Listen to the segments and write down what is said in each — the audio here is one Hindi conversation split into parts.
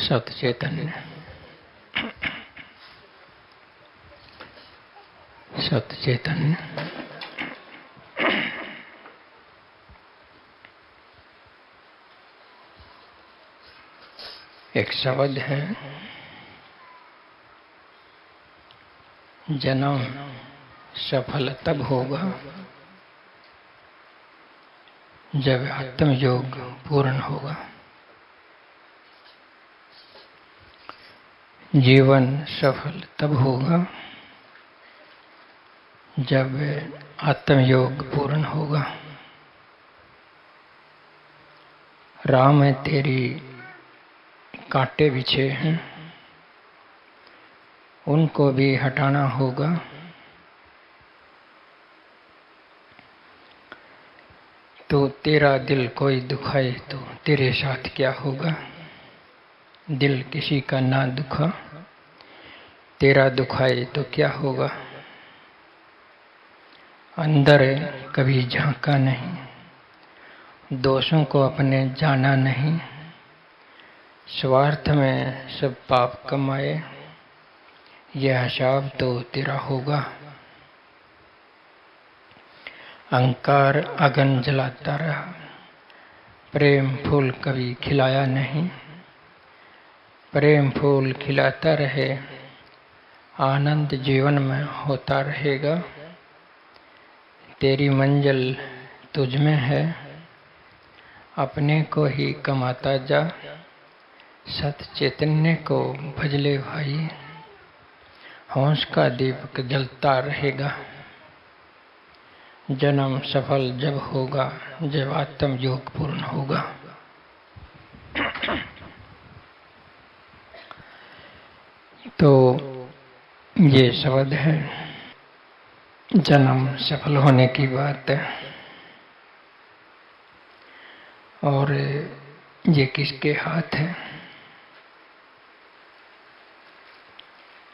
सत चैतन्य सत चैतन्य एक शब्द है, जन्म सफल तब होगा जब आत्म योग पूर्ण होगा। जीवन सफल तब होगा जब आत्म योग पूर्ण होगा। राह में तेरी कांटे बिछे हैं, उनको भी हटाना होगा। तो तेरा दिल कोई दुखाए तो तेरे साथ क्या होगा। दिल किसी का ना दुखा, तेरा दुखाए तो क्या होगा। अंदर कभी झांका नहीं, दोषों को अपने जाना नहीं। स्वार्थ में सब पाप कमाए, यह हिसाब तो तेरा होगा। अहंकार अगन जलाता रहा, प्रेम फूल कभी खिलाया नहीं। प्रेम फूल खिलाता रहे, आनंद जीवन में होता रहेगा। तेरी मंजिल तुझ में है, अपने को ही कमाता जा। सत चैतन्य को भजले भाई, होश का दीपक जलता रहेगा। जन्म सफल जब होगा जब आत्म योग पूर्ण होगा। तो ये शब्द है, जन्म सफल होने की बात है। और ये किसके हाथ है।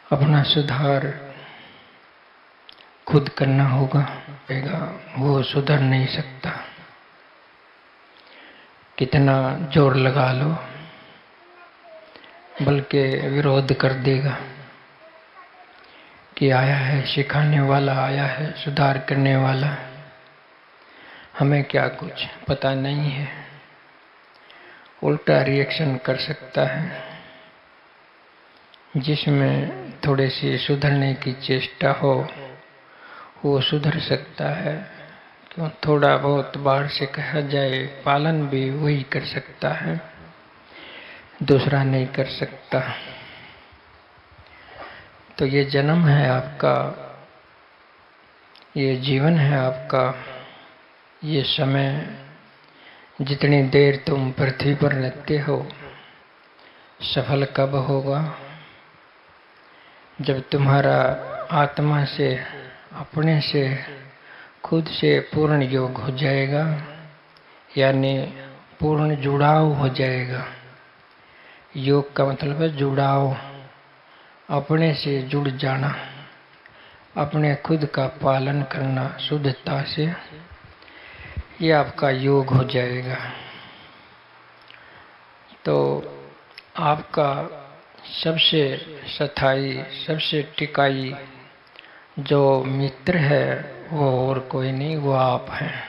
अपना सुधार खुद करना होगा, वो सुधर नहीं सकता। कितना जोर लगा लो, बल्कि विरोध कर देगा कि आया है सिखाने वाला, आया है सुधार करने वाला, हमें क्या कुछ पता नहीं है। उल्टा रिएक्शन कर सकता है। जिसमें थोड़ी सी सुधरने की चेष्टा हो वो सुधर सकता है। क्यों, थोड़ा बहुत बाहर से कहा जाए, पालन भी वही कर सकता है, दूसरा नहीं कर सकता। तो ये जन्म है आपका, ये जीवन है आपका। ये समय जितनी देर तुम पृथ्वी पर रहते हो, सफल कब होगा। जब तुम्हारा आत्मा से, अपने से, खुद से पूर्ण योग हो जाएगा, यानी पूर्ण जुड़ाव हो जाएगा। योग का मतलब है जुड़ाव, अपने से जुड़ जाना, अपने खुद का पालन करना शुद्धता से, ये आपका योग हो जाएगा। तो आपका सबसे स्थायी, सबसे टिकाई जो मित्र है वो और कोई नहीं, वो आप हैं।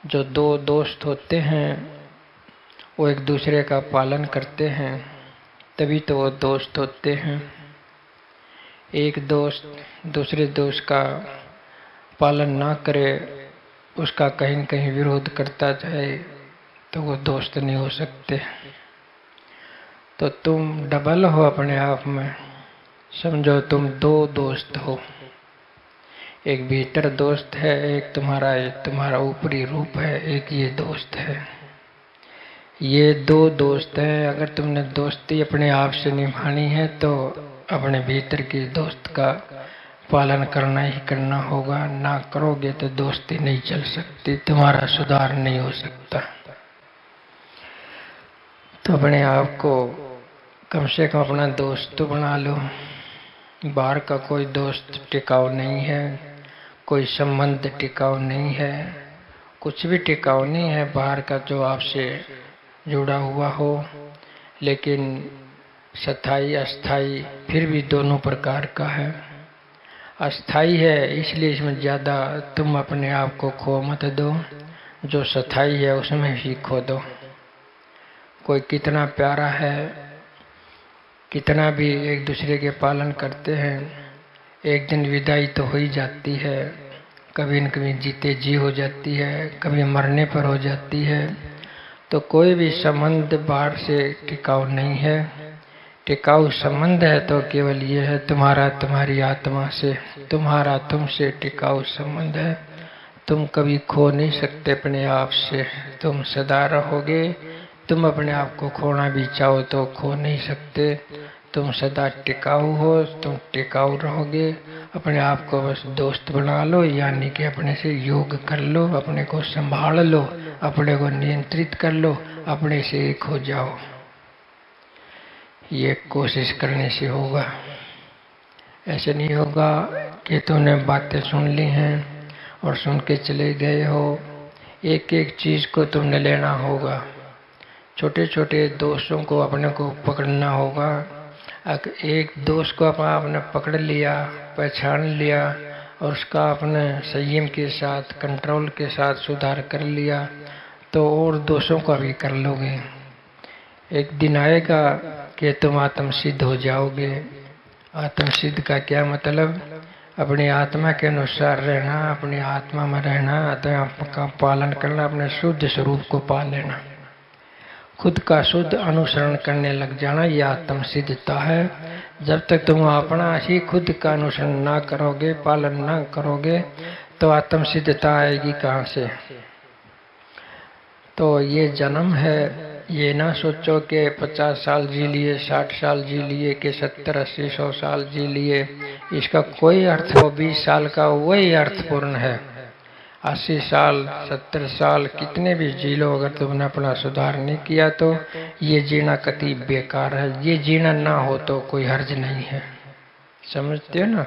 जो दो दोस्त होते हैं वो एक दूसरे का पालन करते हैं, तभी तो वो दोस्त होते हैं। एक दोस्त दूसरे दोस्त का पालन ना करे, उसका कहीं न कहीं विरोध करता जाए, तो वो दोस्त नहीं हो सकते। तो तुम डबल हो अपने आप में, समझो तुम दो दोस्त हो। एक भीतर दोस्त है, एक तुम्हारा ऊपरी रूप है, एक ये दोस्त है। ये दो दोस्त हैं। अगर तुमने दोस्ती अपने आप से निभानी है तो अपने भीतर की दोस्त का पालन करना ही करना होगा। ना करोगे तो दोस्ती नहीं चल सकती, तुम्हारा सुधार नहीं हो सकता। तो अपने आप को कम से कम अपना दोस्त तो बना लो। बाहर का कोई दोस्त टिकाऊ नहीं है, कोई संबंध टिकाऊ नहीं है, कुछ भी टिकाऊ नहीं है बाहर का जो आपसे जुड़ा हुआ हो। लेकिन स्थायी अस्थाई फिर भी दोनों प्रकार का है। अस्थाई है इसलिए इसमें ज़्यादा तुम अपने आप को खो मत दो, जो स्थायी है उसमें ही खो दो। कोई कितना प्यारा है, कितना भी एक दूसरे के पालन करते हैं, एक दिन विदाई तो हो ही जाती है। कभी न कभी जीते जी हो जाती है, कभी मरने पर हो जाती है। तो कोई भी संबंध बाहर से टिकाऊ नहीं है। टिकाऊ संबंध है तो केवल ये है तुम्हारा तुम्हारी आत्मा से, तुम्हारा तुमसे टिकाऊ संबंध है। तुम कभी खो नहीं सकते अपने आप से, तुम सदा रहोगे। तुम अपने आप को खोना भी चाहो तो खो नहीं सकते। तुम सदा टिकाऊ हो, तुम टिकाऊ रहोगे। अपने आप को बस दोस्त बना लो, यानी कि अपने से योग कर लो, अपने को संभाल लो, अपने को नियंत्रित कर लो, अपने से एक हो जाओ। ये कोशिश करने से होगा। ऐसे नहीं होगा कि तुमने बातें सुन ली हैं और सुन के चले गए हो। एक एक चीज को तुमने लेना होगा। छोटे छोटे दोषों को अपने को पकड़ना होगा। अगर एक दोष को आपने पकड़ लिया, पहचान लिया और उसका अपने संयम के साथ, कंट्रोल के साथ सुधार कर लिया, तो और दोषों का भी कर लोगे। एक दिन आएगा कि तुम आत्म सिद्ध हो जाओगे। आत्म सिद्ध का क्या मतलब? अपनी आत्मा के अनुसार रहना, अपनी आत्मा में रहना, आत्मा का पालन करना, अपने शुद्ध स्वरूप को पा लेना, खुद का शुद्ध अनुसरण करने लग जाना। ये आत्म सिद्धता है। जब तक तुम अपना ही खुद का अनुसरण ना करोगे, पालन ना करोगे, तो आत्म सिद्धता आएगी कहाँ से? तो ये जन्म है, ये ना सोचो कि 50 साल जी लिए, 60 साल जी लिए, कि 70, 80, 100 साल जी लिए। इसका कोई अर्थ हो 20 साल का वही अर्थपूर्ण है। 80 साल, 70 साल कितने भी जी लो, अगर तुमने अपना सुधार नहीं किया तो ये जीना कति बेकार है। ये जीना ना हो तो कोई हर्ज नहीं है। समझते हो ना?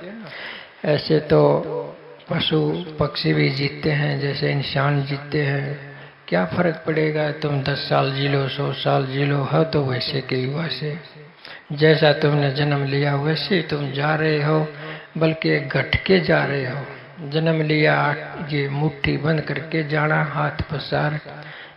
ऐसे तो पशु पक्षी भी जीते हैं जैसे इंसान जीते हैं। क्या फर्क पड़ेगा? तुम 10 साल जी लो, 100 साल जी लो, हो तो वैसे के वैसे। जैसा तुमने जन्म लिया वैसे तुम जा रहे हो, बल्कि घट के जा रहे हो। जन्म लिया ये मुट्ठी बंद करके जाना, हाथ पसार।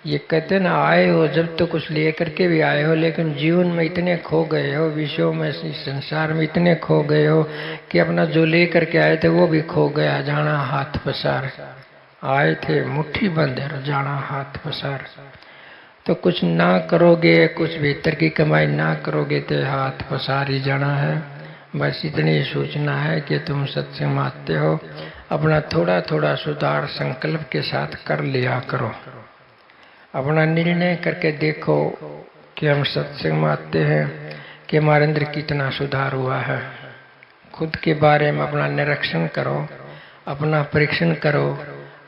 ये कहते ना, आए हो जब तो कुछ ले करके भी आए हो, लेकिन जीवन में इतने खो गए हो, विषयों में, संसार में इतने खो गए हो कि अपना जो ले करके आए थे वो भी खो गया। जाना हाथ पसार। आए थे मुट्ठी बंद है, जाना हाथ पसार। तो कुछ ना करोगे, कुछ भीतर की कमाई ना करोगे तो हाथ पसार ही जाना है। बस इतनी सोचना है कि तुम सत्संग में आते हो, अपना थोड़ा थोड़ा सुधार संकल्प के साथ कर लिया करो। अपना निर्णय करके देखो कि हम सत्संग में आते हैं कि हमारे अंदर कितना सुधार हुआ है। खुद के बारे में अपना निरीक्षण करो, अपना परीक्षण करो,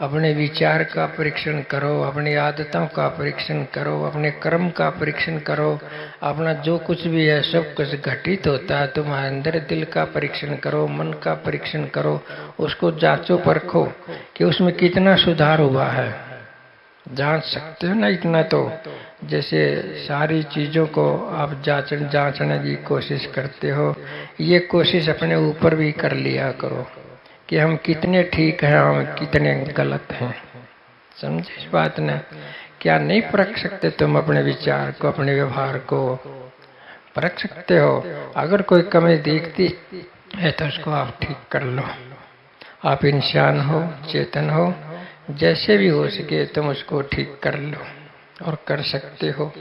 अपने विचार का परीक्षण करो, अपनी आदतों का परीक्षण करो, अपने कर्म का परीक्षण करो। अपना जो कुछ भी है सब कुछ घटित होता है तुम्हारे अंदर। दिल का परीक्षण करो, मन का परीक्षण करो, उसको जांचो परखो कि उसमें कितना सुधार हुआ है। जांच सकते हो ना इतना तो? जैसे सारी चीजों को आप जांचने की कोशिश करते हो, ये कोशिश अपने ऊपर भी कर लिया करो कि हम कितने ठीक हैं, हम कितने गलत हैं। समझे इस बात ने? क्या नहीं परख सकते तुम अपने विचार को, अपने व्यवहार को? परख सकते हो। अगर कोई कमी दिखती है तो उसको आप ठीक कर लो। आप इंसान हो, चेतन हो, जैसे भी हो सके तुम उसको ठीक कर लो और कर सकते हो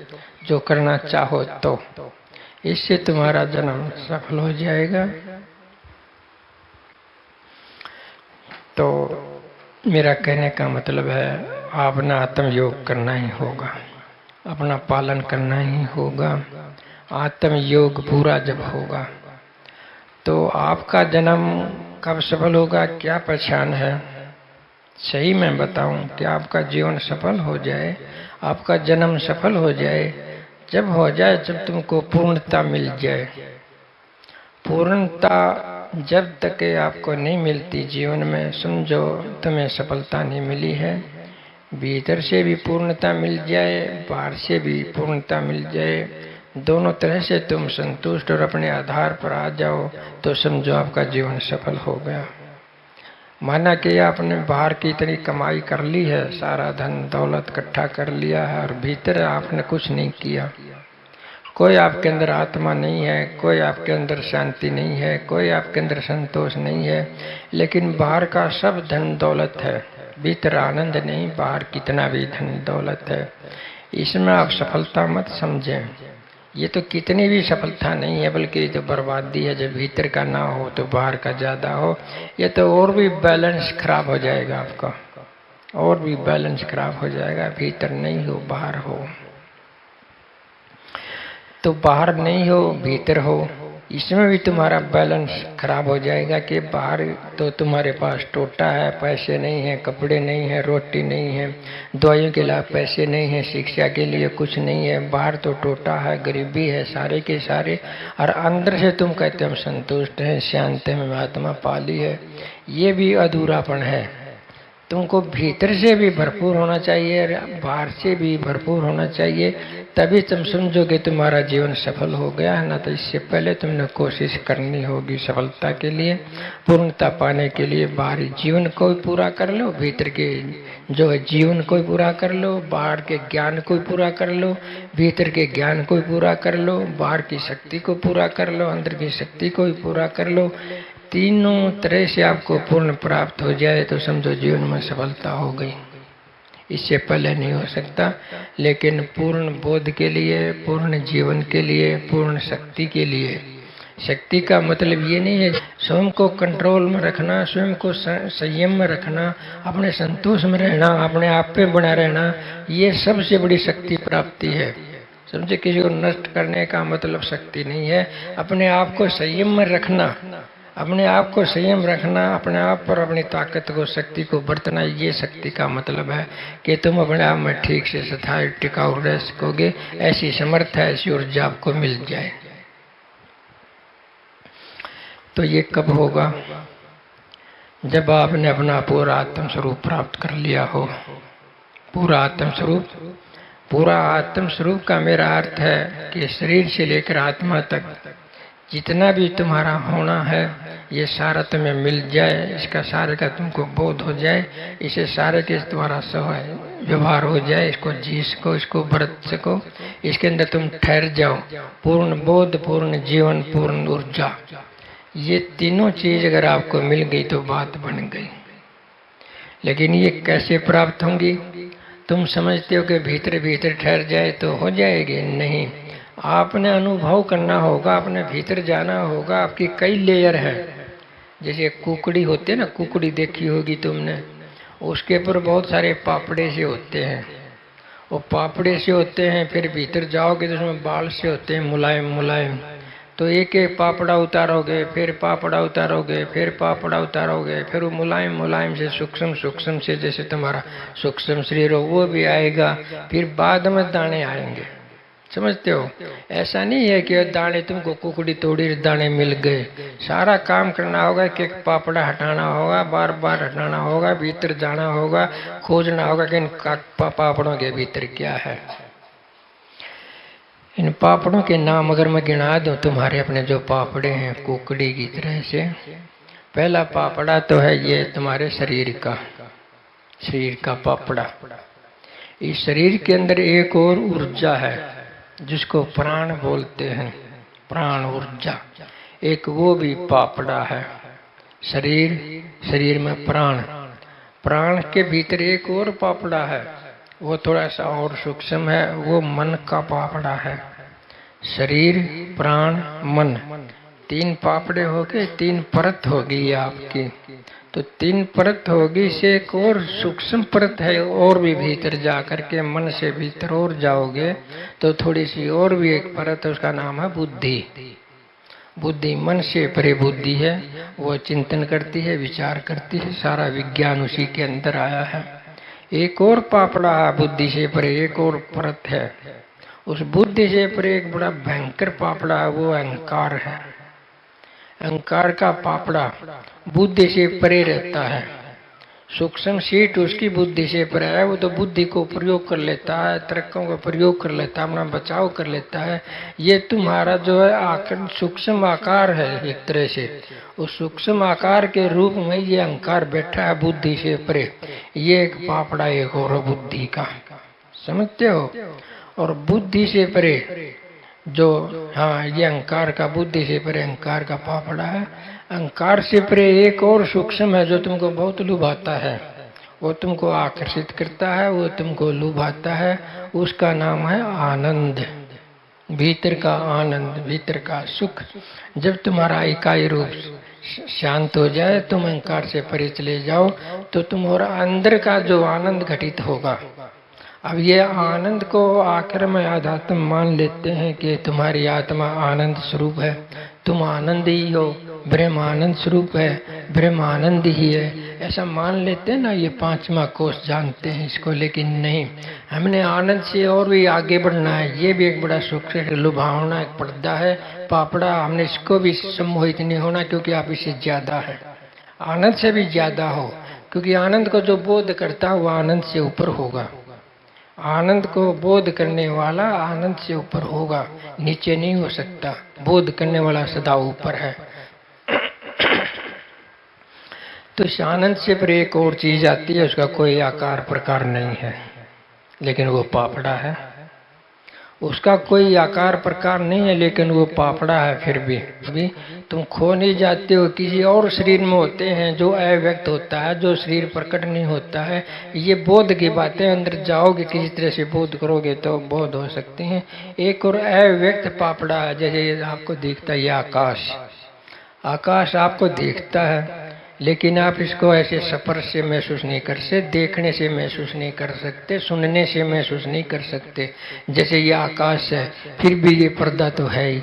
जो करना चाहो तो। इससे तुम्हारा जन्म सफल हो जाएगा। तो मेरा कहने का मतलब है, अपना आत्म योग करना ही होगा, अपना पालन करना ही होगा। आत्म योग पूरा जब होगा तो आपका जन्म कब सफल होगा क्या पहचान है? सही मैं बताऊं कि आपका जीवन सफल हो जाए, आपका जन्म सफल हो जाए, जब हो जाए जब तुमको पूर्णता मिल जाए। पूर्णता जब तक आपको नहीं मिलती जीवन में, समझो तुम्हें सफलता नहीं मिली है। भीतर से भी पूर्णता मिल जाए, बाहर से भी पूर्णता मिल जाए, दोनों तरह से तुम संतुष्ट और अपने आधार पर आ जाओ तो समझो आपका जीवन सफल हो गया। माना कि आपने बाहर की इतनी कमाई कर ली है, सारा धन दौलत इकट्ठा कर लिया है और भीतर आपने कुछ नहीं किया। कोई आपके अंदर आत्मा नहीं है, कोई आपके अंदर शांति नहीं है, कोई आपके अंदर संतोष नहीं है, लेकिन बाहर का सब धन दौलत है, भीतर आनंद नहीं। बाहर कितना भी धन दौलत है, इसमें आप सफलता मत समझें। ये तो कितनी भी सफलता नहीं है, बल्कि ये तो बर्बादी है। जब भीतर का ना हो तो बाहर का ज्यादा हो, ये तो और भी बैलेंस खराब हो जाएगा आपका, और भी बैलेंस खराब हो जाएगा। भीतर नहीं हो बाहर हो, तो बाहर नहीं हो भीतर हो, इसमें भी तुम्हारा बैलेंस खराब हो जाएगा। कि बाहर तो तुम्हारे पास टोटा है, पैसे नहीं है, कपड़े नहीं है, रोटी नहीं है, दवाइयों के लिए पैसे नहीं है, शिक्षा के लिए कुछ नहीं है। बाहर तो टोटा है, गरीबी है सारे के सारे, और अंदर से तुम कहते हम संतुष्ट हैं, शांत में आत्मा पाली है। ये भी अधूरापन है। तुमको भीतर से भी भरपूर होना चाहिए, बाहर से भी भरपूर होना चाहिए, तभी तुम समझोगे तुम्हारा जीवन सफल हो गया है। ना तो इससे पहले तुमने कोशिश करनी होगी सफलता के लिए, पूर्णता पाने के लिए। बाहरी जीवन को भी पूरा कर लो, भीतर के जो है जीवन को भी पूरा कर लो, बाहर के ज्ञान को भी पूरा कर लो, भीतर के ज्ञान को भी पूरा कर लो, बाहर की शक्ति को पूरा कर लो, अंदर की शक्ति को भी पूरा कर लो। तीनों तरह से आपको पूर्ण प्राप्त हो जाए तो समझो जीवन में सफलता हो गई। इससे पहले नहीं हो सकता। लेकिन पूर्ण बोध के लिए, पूर्ण जीवन के लिए, पूर्ण शक्ति के लिए, शक्ति का मतलब ये नहीं है स्वयं को कंट्रोल में रखना, स्वयं को संयम में रखना, अपने संतोष में रहना, अपने आप पे बना रहना, ये सबसे बड़ी शक्ति प्राप्ति है। समझे, किसी को नष्ट करने का मतलब शक्ति नहीं है। अपने आप को संयम में रखना, अपने आप को संयम रखना, अपने आप पर अपनी ताकत को, शक्ति को बरतना, ये शक्ति का मतलब है कि तुम अपने आप में ठीक से स्थायी टिकाऊ रह सकोगे। ऐसी समर्थ है, ऐसी ऊर्जा आपको मिल जाए। तो ये कब होगा? जब आपने अपना पूरा आत्म स्वरूप प्राप्त कर लिया हो। पूरा आत्म स्वरूप, पूरा आत्म स्वरूप का मेरा अर्थ है कि शरीर से लेकर आत्मा तक जितना भी तुम्हारा होना है, ये सारा तुम्हें मिल जाए, इसका सारे का तुमको बोध हो जाए, इसे सारे के द्वारा व्यवहार हो जाए, इसको जी सको, इसको बरत सको, इसके अंदर तुम ठहर जाओ। पूर्ण बोध, पूर्ण जीवन, पूर्ण ऊर्जा, ये तीनों चीज अगर आपको मिल गई तो बात बन गई। लेकिन ये कैसे प्राप्त होंगी? तुम समझते हो कि भीतर भीतर ठहर जाए तो हो जाएगी, नहीं। आपने अनुभव करना होगा, अपने भीतर जाना होगा। आपकी कई लेयर है। जैसे कुकड़ी होते हैं ना, कुकड़ी देखी होगी तुमने, उसके ऊपर बहुत सारे पापड़े से होते हैं। वो पापड़े से होते हैं, फिर भीतर जाओगे तो उसमें बाल से होते हैं, मुलायम मुलायम। तो एक एक पापड़ा उतारोगे, फिर पापड़ा उतारोगे, फिर पापड़ा उतारोगे, फिर वो मुलायम मुलायम से, सूक्ष्म सूक्ष्म से, जैसे तुम्हारा सूक्ष्म शरीर हो वो भी आएगा, फिर बाद में दाने आएंगे। समझते हो? ऐसा नहीं है कि दाने तुमको कुकड़ी तोड़ी दाने मिल गए। सारा काम करना होगा कि पापड़ा हटाना होगा, बार बार हटाना होगा, भीतर जाना होगा, खोजना होगा कि इन पापड़ों के भीतर क्या है। इन पापड़ों के नाम अगर मैं गिना दूं, तुम्हारे अपने जो पापड़े हैं कुकड़ी की तरह से, पहला पापड़ा तो है ये तुम्हारे शरीर का पापड़ा। इस शरीर के अंदर एक और ऊर्जा है जिसको प्राण बोलते हैं, प्राण ऊर्जा, एक वो भी पापड़ा है। शरीर में प्राण, प्राण के भीतर एक और पापड़ा है, वो थोड़ा सा और सूक्ष्म है, वो मन का पापड़ा है। शरीर, प्राण, मन, तीन पापड़े हो गए, तीन परत होगी आपकी। तो तीन परत होगी से एक और सूक्ष्म परत है, और भी भीतर जा करके मन से भीतर और जाओगे तो थोड़ी सी और भी एक परत है, उसका नाम है बुद्धि। बुद्धि मन से परे बुद्धि है, वो चिंतन करती है, विचार करती है, सारा विज्ञान उसी के अंदर आया है। एक और पापड़ा है बुद्धि से परे, एक और परत है। उस बुद्धि से परे एक बड़ा भयंकर पापड़ा है, वो अहंकार है। अहंकार का पापड़ा बुद्धि से परे रहता है। सूक्ष्म सीट उसकी बुद्धि से पर है, वो तो बुद्धि को प्रयोग कर लेता है, तर्कों का प्रयोग कर लेता है, अपना बचाव कर लेता है। ये तुम्हारा जो है आकार, सूक्ष्म आकार है एक तरह से। उस सूक्ष्म आकार के रूप में ये अहंकार बैठा है बुद्धि से परे। ये एक पापड़ा एक और बुद्धि का, समझते हो। और बुद्धि से परे जो, हाँ, ये अहंकार का, बुद्धि से परे अहंकार का पापड़ा है। अहंकार से परे एक और सूक्ष्म है जो तुमको बहुत लुभाता है, वो तुमको आकर्षित करता है, वो तुमको लुभाता है। उसका नाम है आनंद, भीतर का आनंद, भीतर का सुख। जब तुम्हारा इकाई रूप शांत हो जाए, तुम अहंकार से परे चले जाओ, तो तुम्हारा अंदर का जो आनंद घटित होगा। अब ये आनंद को आखिर में आध्यात्म मान लेते हैं कि तुम्हारी आत्मा आनंद स्वरूप है, तुम आनंद ही हो, ब्रह्म आनंद स्वरूप है, ब्रह्म आनंद ही है, ऐसा मान लेते हैं ना। ये पांचवा कोष जानते हैं इसको, लेकिन नहीं, हमने आनंद से और भी आगे बढ़ना है। ये भी एक बड़ा सुख है, लुभावना एक पर्दा है, पापड़ा। हमने इसको भी सम्मोहित नहीं होना, क्योंकि आप इससे ज्यादा है, आनंद से भी ज्यादा हो। क्योंकि आनंद को जो बोध करता है वो आनंद से ऊपर होगा। आनंद को बोध करने वाला आनंद से ऊपर होगा, नीचे नहीं हो सकता। बोध करने वाला सदा ऊपर है। तो इस आनंद से पर एक और चीज आती है, उसका कोई आकार प्रकार नहीं है, लेकिन वो पापड़ा है। उसका कोई आकार प्रकार नहीं है, लेकिन वो पापड़ा है। फिर भी तुम खो नहीं जाते हो। किसी और शरीर में होते हैं जो अव्यक्त होता है, जो शरीर प्रकट नहीं होता है। ये बोध की बातें, अंदर जाओगे किसी तरह से बोध करोगे तो बोध हो सकती हैं। एक और अव्यक्त पापड़ा है, जैसे आपको दिखता है ये आकाश, आकाश आपको दिखता है, लेकिन आप इसको ऐसे स्पर्श से महसूस नहीं कर सकते, देखने से महसूस नहीं कर सकते, सुनने से महसूस नहीं कर सकते। जैसे ये आकाश है, फिर भी ये पर्दा तो है ही।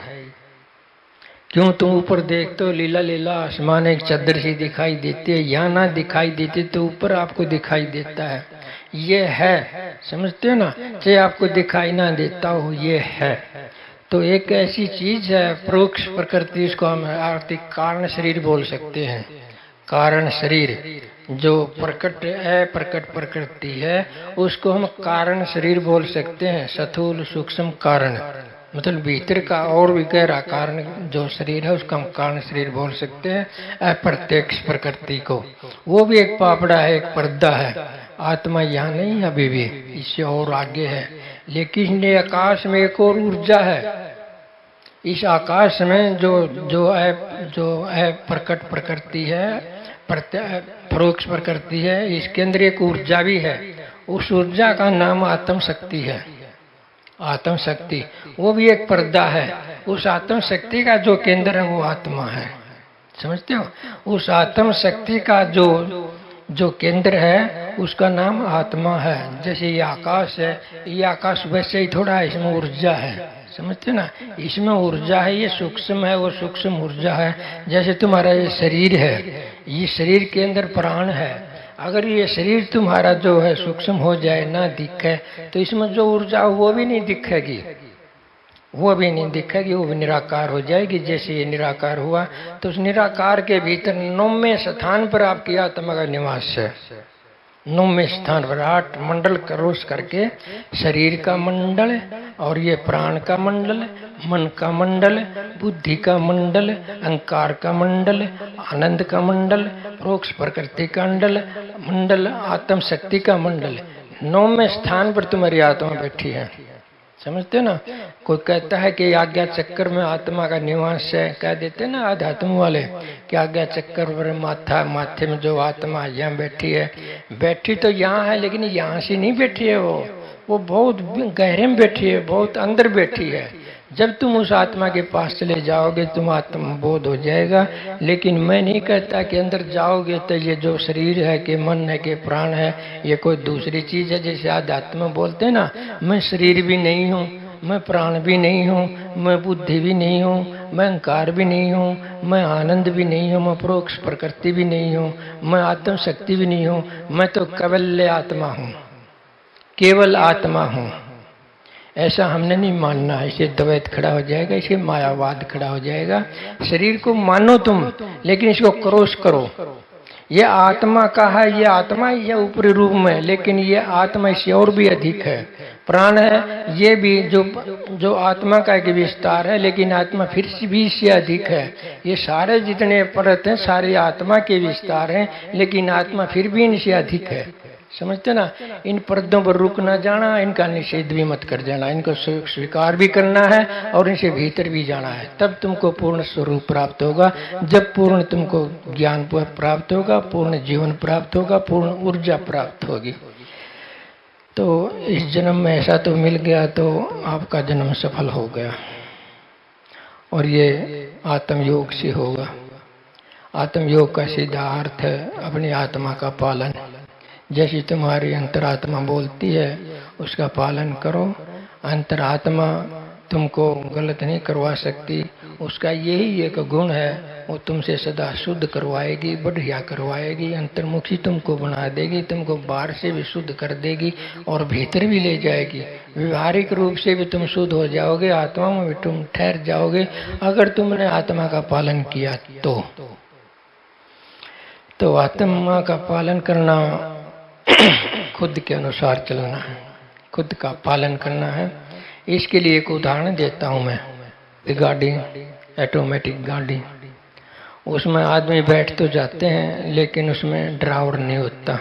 क्यों, तुम ऊपर देखते हो, लीला लीला आसमान एक चादर सी दिखाई देती है, यहाँ ना दिखाई देती तो ऊपर आपको दिखाई देता है। ये है, समझते हो ना, चाहे आपको दिखाई ना देता हो, ये है। तो एक ऐसी चीज है परोक्ष प्रकृति, इसको हम आर्थिक कारण शरीर बोल सकते हैं। कारण शरीर जो प्रकट है, प्रकट प्रकृति है, उसको हम कारण शरीर बोल सकते हैं। स्थूल सूक्ष्म कारण, मतलब भीतर का और भी गहरा कारण जो शरीर है, उसका हम कारण शरीर बोल सकते हैं। अप्रत्यक्ष प्रकृति को, वो भी एक पापड़ा है, एक पर्दा है। आत्मा यहाँ नहीं है अभी भी, इससे और आगे है। लेकिन ये आकाश में एक और ऊर्जा है। इस आकाश में जो है प्रकट प्रकृति है, परोक्ष प्रकृति है, इसके अंदर एक ऊर्जा भी है। उस ऊर्जा का नाम आत्म शक्ति है। आत्म शक्ति वो भी एक पर्दा है। उस आत्म शक्ति का जो केंद्र है वो आत्मा है, समझते हो। उस आत्म शक्ति का जो केंद्र है उसका नाम आत्मा है। जैसे ये आकाश है, ये आकाश वैसे ही थोड़ा है, इसमें ऊर्जा है, समझते ना। इसमें ऊर्जा है, ये सूक्ष्म है, वो सूक्ष्म ऊर्जा है। जैसे तुम्हारा ये शरीर है, ये शरीर के अंदर प्राण है। अगर ये शरीर तुम्हारा जो है सूक्ष्म हो जाए, ना दिखे, तो इसमें जो ऊर्जा वो भी नहीं दिखेगी, वो भी नहीं दिखेगी, वो भी निराकार हो जाएगी। जैसे ये निराकार हुआ, तो उस निराकार के भीतर 9वें स्थान पर आपकी आत्मा का निवास है। 9वें स्थान पर 8 मंडल क्रॉस करके, शरीर का मंडल और ये प्राण का मंडल, मन का मंडल, बुद्धि का मंडल, अहंकार का मंडल, आनंद का मंडल, परोक्ष प्रकृति का मंडल, आत्म शक्ति का मंडल। 9वें स्थान पर तुम्हारी आत्मा बैठी है, समझते हो ना। कोई कहता है कि आज्ञा चक्कर में आत्मा का निवास है, कह देते ना आध्यात्म वाले कि आज्ञा चक्कर पर माथे में जो आत्मा यहाँ बैठी है, बैठी तो यहाँ है, लेकिन यहाँ से नहीं बैठी है, वो बहुत गहरे में बैठी है, बहुत अंदर बैठी है। जब तुम उस आत्मा के पास चले जाओगे, तुम आत्म बोध हो जाएगा। लेकिन मैं नहीं कहता कि अंदर जाओगे तो ये जो शरीर है, कि मन है, कि प्राण है, ये कोई दूसरी चीज है। जैसे आध्यात्म बोलते हैं ना, मैं शरीर भी नहीं हूँ, मैं प्राण भी नहीं हूँ, मैं बुद्धि भी नहीं हूँ, मैं अहंकार भी नहीं हूँ, मैं आनंद भी नहीं हूँ, मैं परोक्ष प्रकृति भी नहीं हूँ, मैं आत्म शक्ति भी नहीं हूँ, मैं तो केवल आत्मा हूँ, केवल आत्मा हूँ। ऐसा हमने नहीं मानना है, इसे द्वैत खड़ा हो जाएगा, इसे मायावाद खड़ा हो जाएगा। शरीर को मानो तुम, लेकिन इसको क्रॉस करो। ये आत्मा का है, ये आत्मा ही है ऊपरी रूप में, लेकिन ये आत्मा इससे और भी अधिक है। प्राण है, ये भी जो आत्मा का एक विस्तार है, लेकिन आत्मा फिर भी इससे अधिक है। ये सारे जितने परत हैं सारे आत्मा के विस्तार हैं, लेकिन आत्मा फिर भी इनसे अधिक है। समझते ना? इन पर्दों पर रुक ना जाना, इनका निषेध भी मत कर देना, इनको स्वीकार भी करना है और इनसे भीतर भी जाना है। तब तुमको पूर्ण स्वरूप प्राप्त होगा। जब पूर्ण तुमको ज्ञान प्राप्त होगा, पूर्ण जीवन प्राप्त होगा, पूर्ण ऊर्जा प्राप्त होगी। तो इस जन्म में ऐसा तो मिल गया तो आपका जन्म सफल हो गया। और ये आत्मयोग से होगा। आत्मयोग का सीधा अर्थ है अपनी आत्मा का पालन। जैसी तुम्हारी अंतरात्मा बोलती है उसका पालन करो। अंतरात्मा तुमको गलत नहीं करवा सकती, उसका यही एक गुण है, वो तुमसे सदा शुद्ध करवाएगी, बढ़िया करवाएगी, अंतर्मुखी तुमको बना देगी, तुमको बाहर से भी शुद्ध कर देगी और भीतर भी ले जाएगी। व्यवहारिक रूप से भी तुम शुद्ध हो जाओगे, आत्मा में भी तुम ठहर जाओगे अगर तुमने आत्मा का पालन किया तो आत्मा का पालन करना खुद के अनुसार चलना है, खुद का पालन करना है। इसके लिए एक उदाहरण देता हूँ मैं। गाड़ी, ऑटोमेटिक गाड़ी, उसमें आदमी बैठ तो जाते हैं लेकिन उसमें ड्राइवर नहीं होता।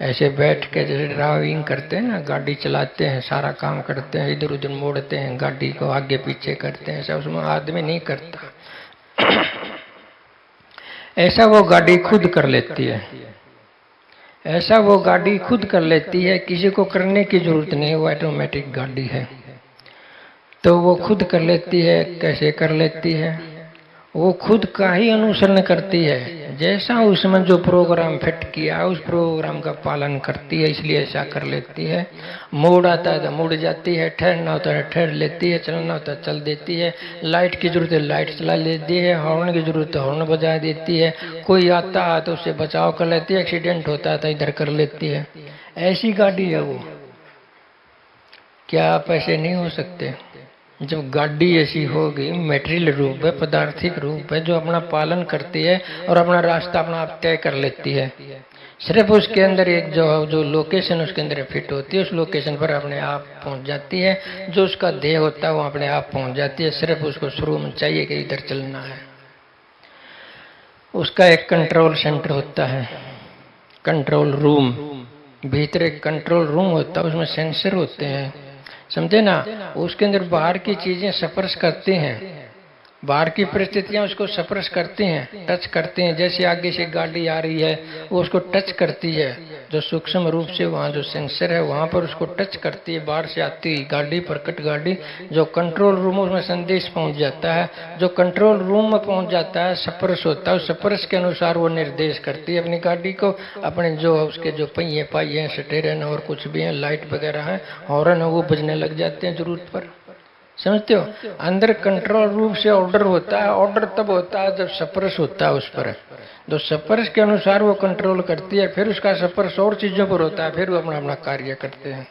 ऐसे बैठ के जैसे ड्राइविंग करते हैं ना, गाड़ी चलाते हैं, सारा काम करते हैं, इधर उधर मोड़ते हैं, गाड़ी को आगे पीछे करते हैं, ऐसा उसमें आदमी नहीं करता। ऐसा वो गाड़ी खुद कर लेती है, ऐसा वो गाड़ी खुद कर लेती है, किसी को करने की जरूरत नहीं। वो ऑटोमेटिक गाड़ी है तो वो खुद कर लेती है। कैसे कर लेती है? वो खुद का ही अनुसरण करती है। जैसा उसमें जो प्रोग्राम फिट किया उस प्रोग्राम का पालन करती है, इसलिए ऐसा कर लेती है। मोड़ आता है तो मुड़ जाती है, ठहरना होता है ठहर लेती है, चलना होता है चल देती है, लाइट की जरूरत है लाइट चला लेती है, हॉर्न की जरूरत है हॉर्न बजा देती है, कोई आता है तो उससे बचाव कर लेती है, एक्सीडेंट होता है तो इधर कर लेती है। ऐसी गाड़ी है वो। क्या आप ऐसे नहीं हो सकते? जब गाड़ी ऐसी होगी, मेटेरियल रूप है, पदार्थिक रूप है, जो अपना पालन करती है और अपना रास्ता अपना आप तय कर लेती है। सिर्फ उसके अंदर एक जो लोकेशन उसके अंदर फिट होती है, उस लोकेशन पर अपने आप पहुंच जाती है। जो उसका ध्येय होता है वो अपने आप पहुंच जाती है। सिर्फ उसको शुरू में चाहिए कि इधर चलना है। उसका एक कंट्रोल सेंटर होता है, कंट्रोल रूम। भीतर एक कंट्रोल रूम होता है, उसमें सेंसर होते हैं, समझे ना? उसके अंदर बाहर की चीजें स्पर्श करते हैं, बाहर की परिस्थितियां उसको स्पर्श करती हैं, टच करते हैं। जैसे आगे से गाड़ी आ रही है वो उसको टच करती है, जो सूक्ष्म रूप से वहाँ जो सेंसर है वहाँ पर उसको टच करती है। बाहर से आती गाड़ी, प्रकट गाड़ी, जो कंट्रोल रूम में संदेश पहुँच जाता है। जो कंट्रोल रूम में पहुँच जाता है, स्पर्श होता है, उस स्पर्श के अनुसार वो निर्देश करती है अपनी गाड़ी को। अपने जो उसके जो पहिए पाइए हैं, स्टेयरिंग और कुछ भी है, लाइट वगैरह है, हॉर्न है, वो बजने लग जाते हैं जरूरत पर। समझते हो? अंदर कंट्रोल रूप से ऑर्डर होता है। ऑर्डर तब होता है जब स्पर्श होता है उस पर, तो स्पर्श के अनुसार वो कंट्रोल करती है। फिर उसका स्पर्श और चीजों पर होता है, फिर वो अपना अपना कार्य करते हैं।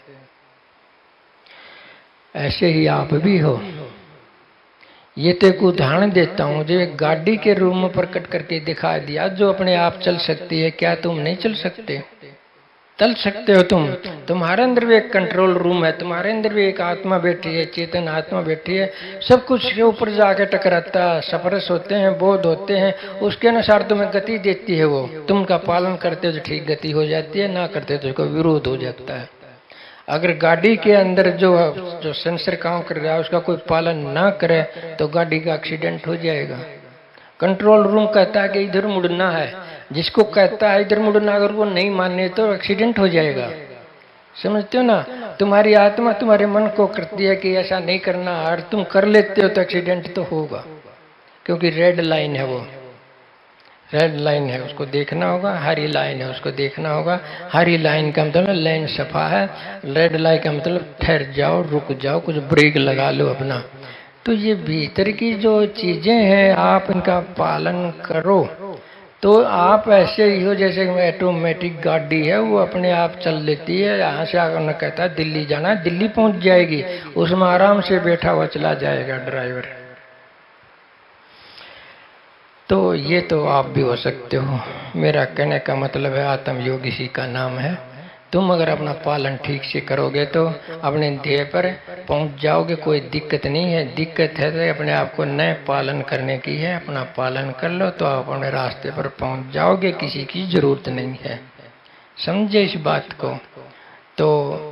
ऐसे ही आप भी हो। ये तो एक उदाहरण देता हूँ, जो एक गाड़ी के रूप में प्रकट करके दिखा दिया, जो अपने आप चल सकती है। क्या तुम नहीं चल सकते? चल सकते हो तुम। तुम्हारे अंदर भी एक कंट्रोल रूम है, तुम्हारे अंदर भी एक आत्मा बैठी है, चेतन आत्मा बैठी है। सब कुछ के ऊपर जाके टकराता, स्पर्श होते हैं, बोध होते हैं, उसके अनुसार तुम्हें गति देती है। वो तुम उनका पालन करते हो तो ठीक गति हो जाती है, ना करते तो उसका विरोध हो जाता है। अगर गाड़ी के अंदर जो सेंसर काम कर रहा है उसका कोई पालन ना करे तो गाड़ी का एक्सीडेंट हो जाएगा। कंट्रोल रूम कहता है कि इधर मुड़ना है, जिसको कहता है इधर मुड़ना, अगर वो नहीं माने तो एक्सीडेंट हो जाएगा। समझते हो ना? तुम्हारी आत्मा तुम्हारे मन को करती है कि ऐसा नहीं करना, और तुम कर लेते हो तो एक्सीडेंट तो होगा, क्योंकि रेड लाइन है। वो रेड लाइन है, उसको देखना होगा। हरी लाइन है, उसको देखना होगा। हरी लाइन का मतलब लाइन सफा है, रेड लाइन का मतलब ठहर जाओ, रुक जाओ, कुछ ब्रेक लगा लो अपना। तो ये भीतर की जो चीजें हैं आप इनका पालन करो तो आप ऐसे ही हो जैसे ऑटोमेटिक गाड़ी है, वो अपने आप चल लेती है। यहाँ से आकर कहता है दिल्ली जाना है, दिल्ली पहुंच जाएगी, उसमें आराम से बैठा हुआ चला जाएगा ड्राइवर। तो ये तो आप भी हो सकते हो। मेरा कहने का मतलब है आत्म योग इसी का नाम है। तुम अगर अपना पालन ठीक से करोगे तो अपने ध्येय पर पहुंच जाओगे, कोई दिक्कत नहीं है। दिक्कत है तो अपने आप को नए पालन करने की है। अपना पालन कर लो तो आप अपने रास्ते पर पहुंच जाओगे, किसी की जरूरत नहीं है। समझे इस बात को? तो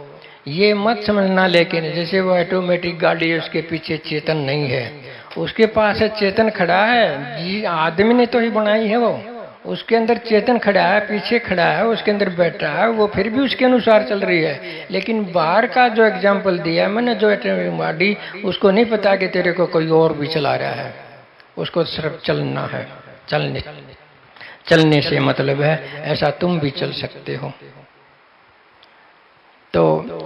ये मत समझना, लेकिन जैसे वो ऑटोमेटिक गाड़ी है, उसके पीछे चेतन नहीं है, उसके पास है चेतन खड़ा है जी, आदमी ने तो ही बनाई है वो, उसके अंदर चेतन खड़ा है, पीछे खड़ा है, उसके अंदर बैठा है, वो फिर भी उसके अनुसार चल रही है। लेकिन बाहर का जो एग्जाम्पल दिया मैंने, जो ऑटोमेटिक गाड़ी, उसको नहीं पता कि तेरे को कोई और भी चला रहा है, उसको सिर्फ चलना है। चलने से मतलब है ऐसा तुम भी चल सकते हो। तो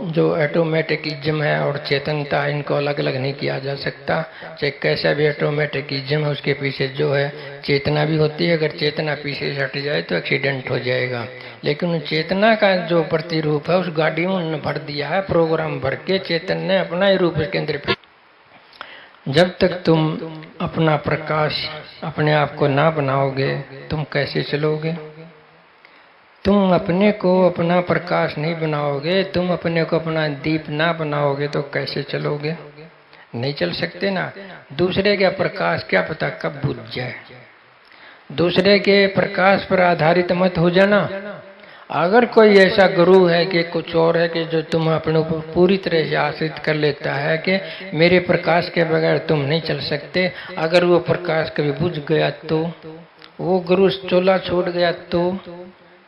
जो ऑटोमेटिकिज्म है और चेतनता, इनको अलग अलग नहीं किया जा सकता। चाहे कैसा भी ऑटोमेटिकिज्म है, उसके पीछे जो है चेतना भी होती है। अगर चेतना पीछे से हट जाए तो एक्सीडेंट हो जाएगा। लेकिन चेतना का जो प्रतिरूप है, उस गाड़ी में भर दिया है, प्रोग्राम भर के चेतन ने अपना ही रूप उसके अंदर। जब तक तुम अपना प्रकाश अपने आप को ना बनाओगे, तुम कैसे चलोगे? तुम अपने को अपना प्रकाश नहीं बनाओगे, तुम अपने को अपना दीप ना बनाओगे तो कैसे चलोगे? नहीं चल सकते ना। दूसरे का प्रकाश क्या पता कब बुझ जाए। दूसरे के प्रकाश पर आधारित मत हो जाना। अगर कोई ऐसा गुरु है कि कुछ और है कि जो तुम अपने ऊपर पूरी तरह से आश्रित कर लेता है कि मेरे प्रकाश के बगैर तुम नहीं चल सकते, अगर वो प्रकाश कभी बुझ गया तो, वो गुरु चोला छोड़ गया तो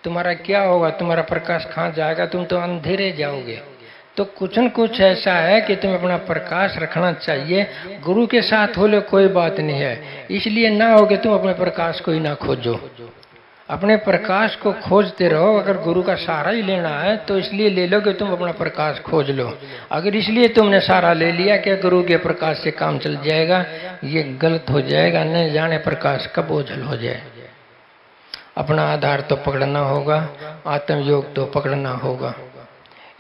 तुम्हारा क्या होगा? तुम्हारा प्रकाश कहाँ जाएगा? तुम तो अंधेरे जाओगे। तो कुछ न कुछ ऐसा है कि तुम्हें अपना प्रकाश रखना चाहिए। गुरु के साथ हो लो कोई बात नहीं है, इसलिए ना हो कि तुम अपने प्रकाश को ही ना खोजो। अपने प्रकाश को खोजते रहो। अगर गुरु का सहारा ही लेना है तो इसलिए ले लो कि तुम अपना प्रकाश खोज लो। अगर इसलिए तुमने सहारा ले लिया कि गुरु के प्रकाश से काम चल जाएगा, ये गलत हो जाएगा। न जाने प्रकाश कब ओझल हो जाए। अपना आधार तो पकड़ना होगा, आत्म योग तो पकड़ना होगा।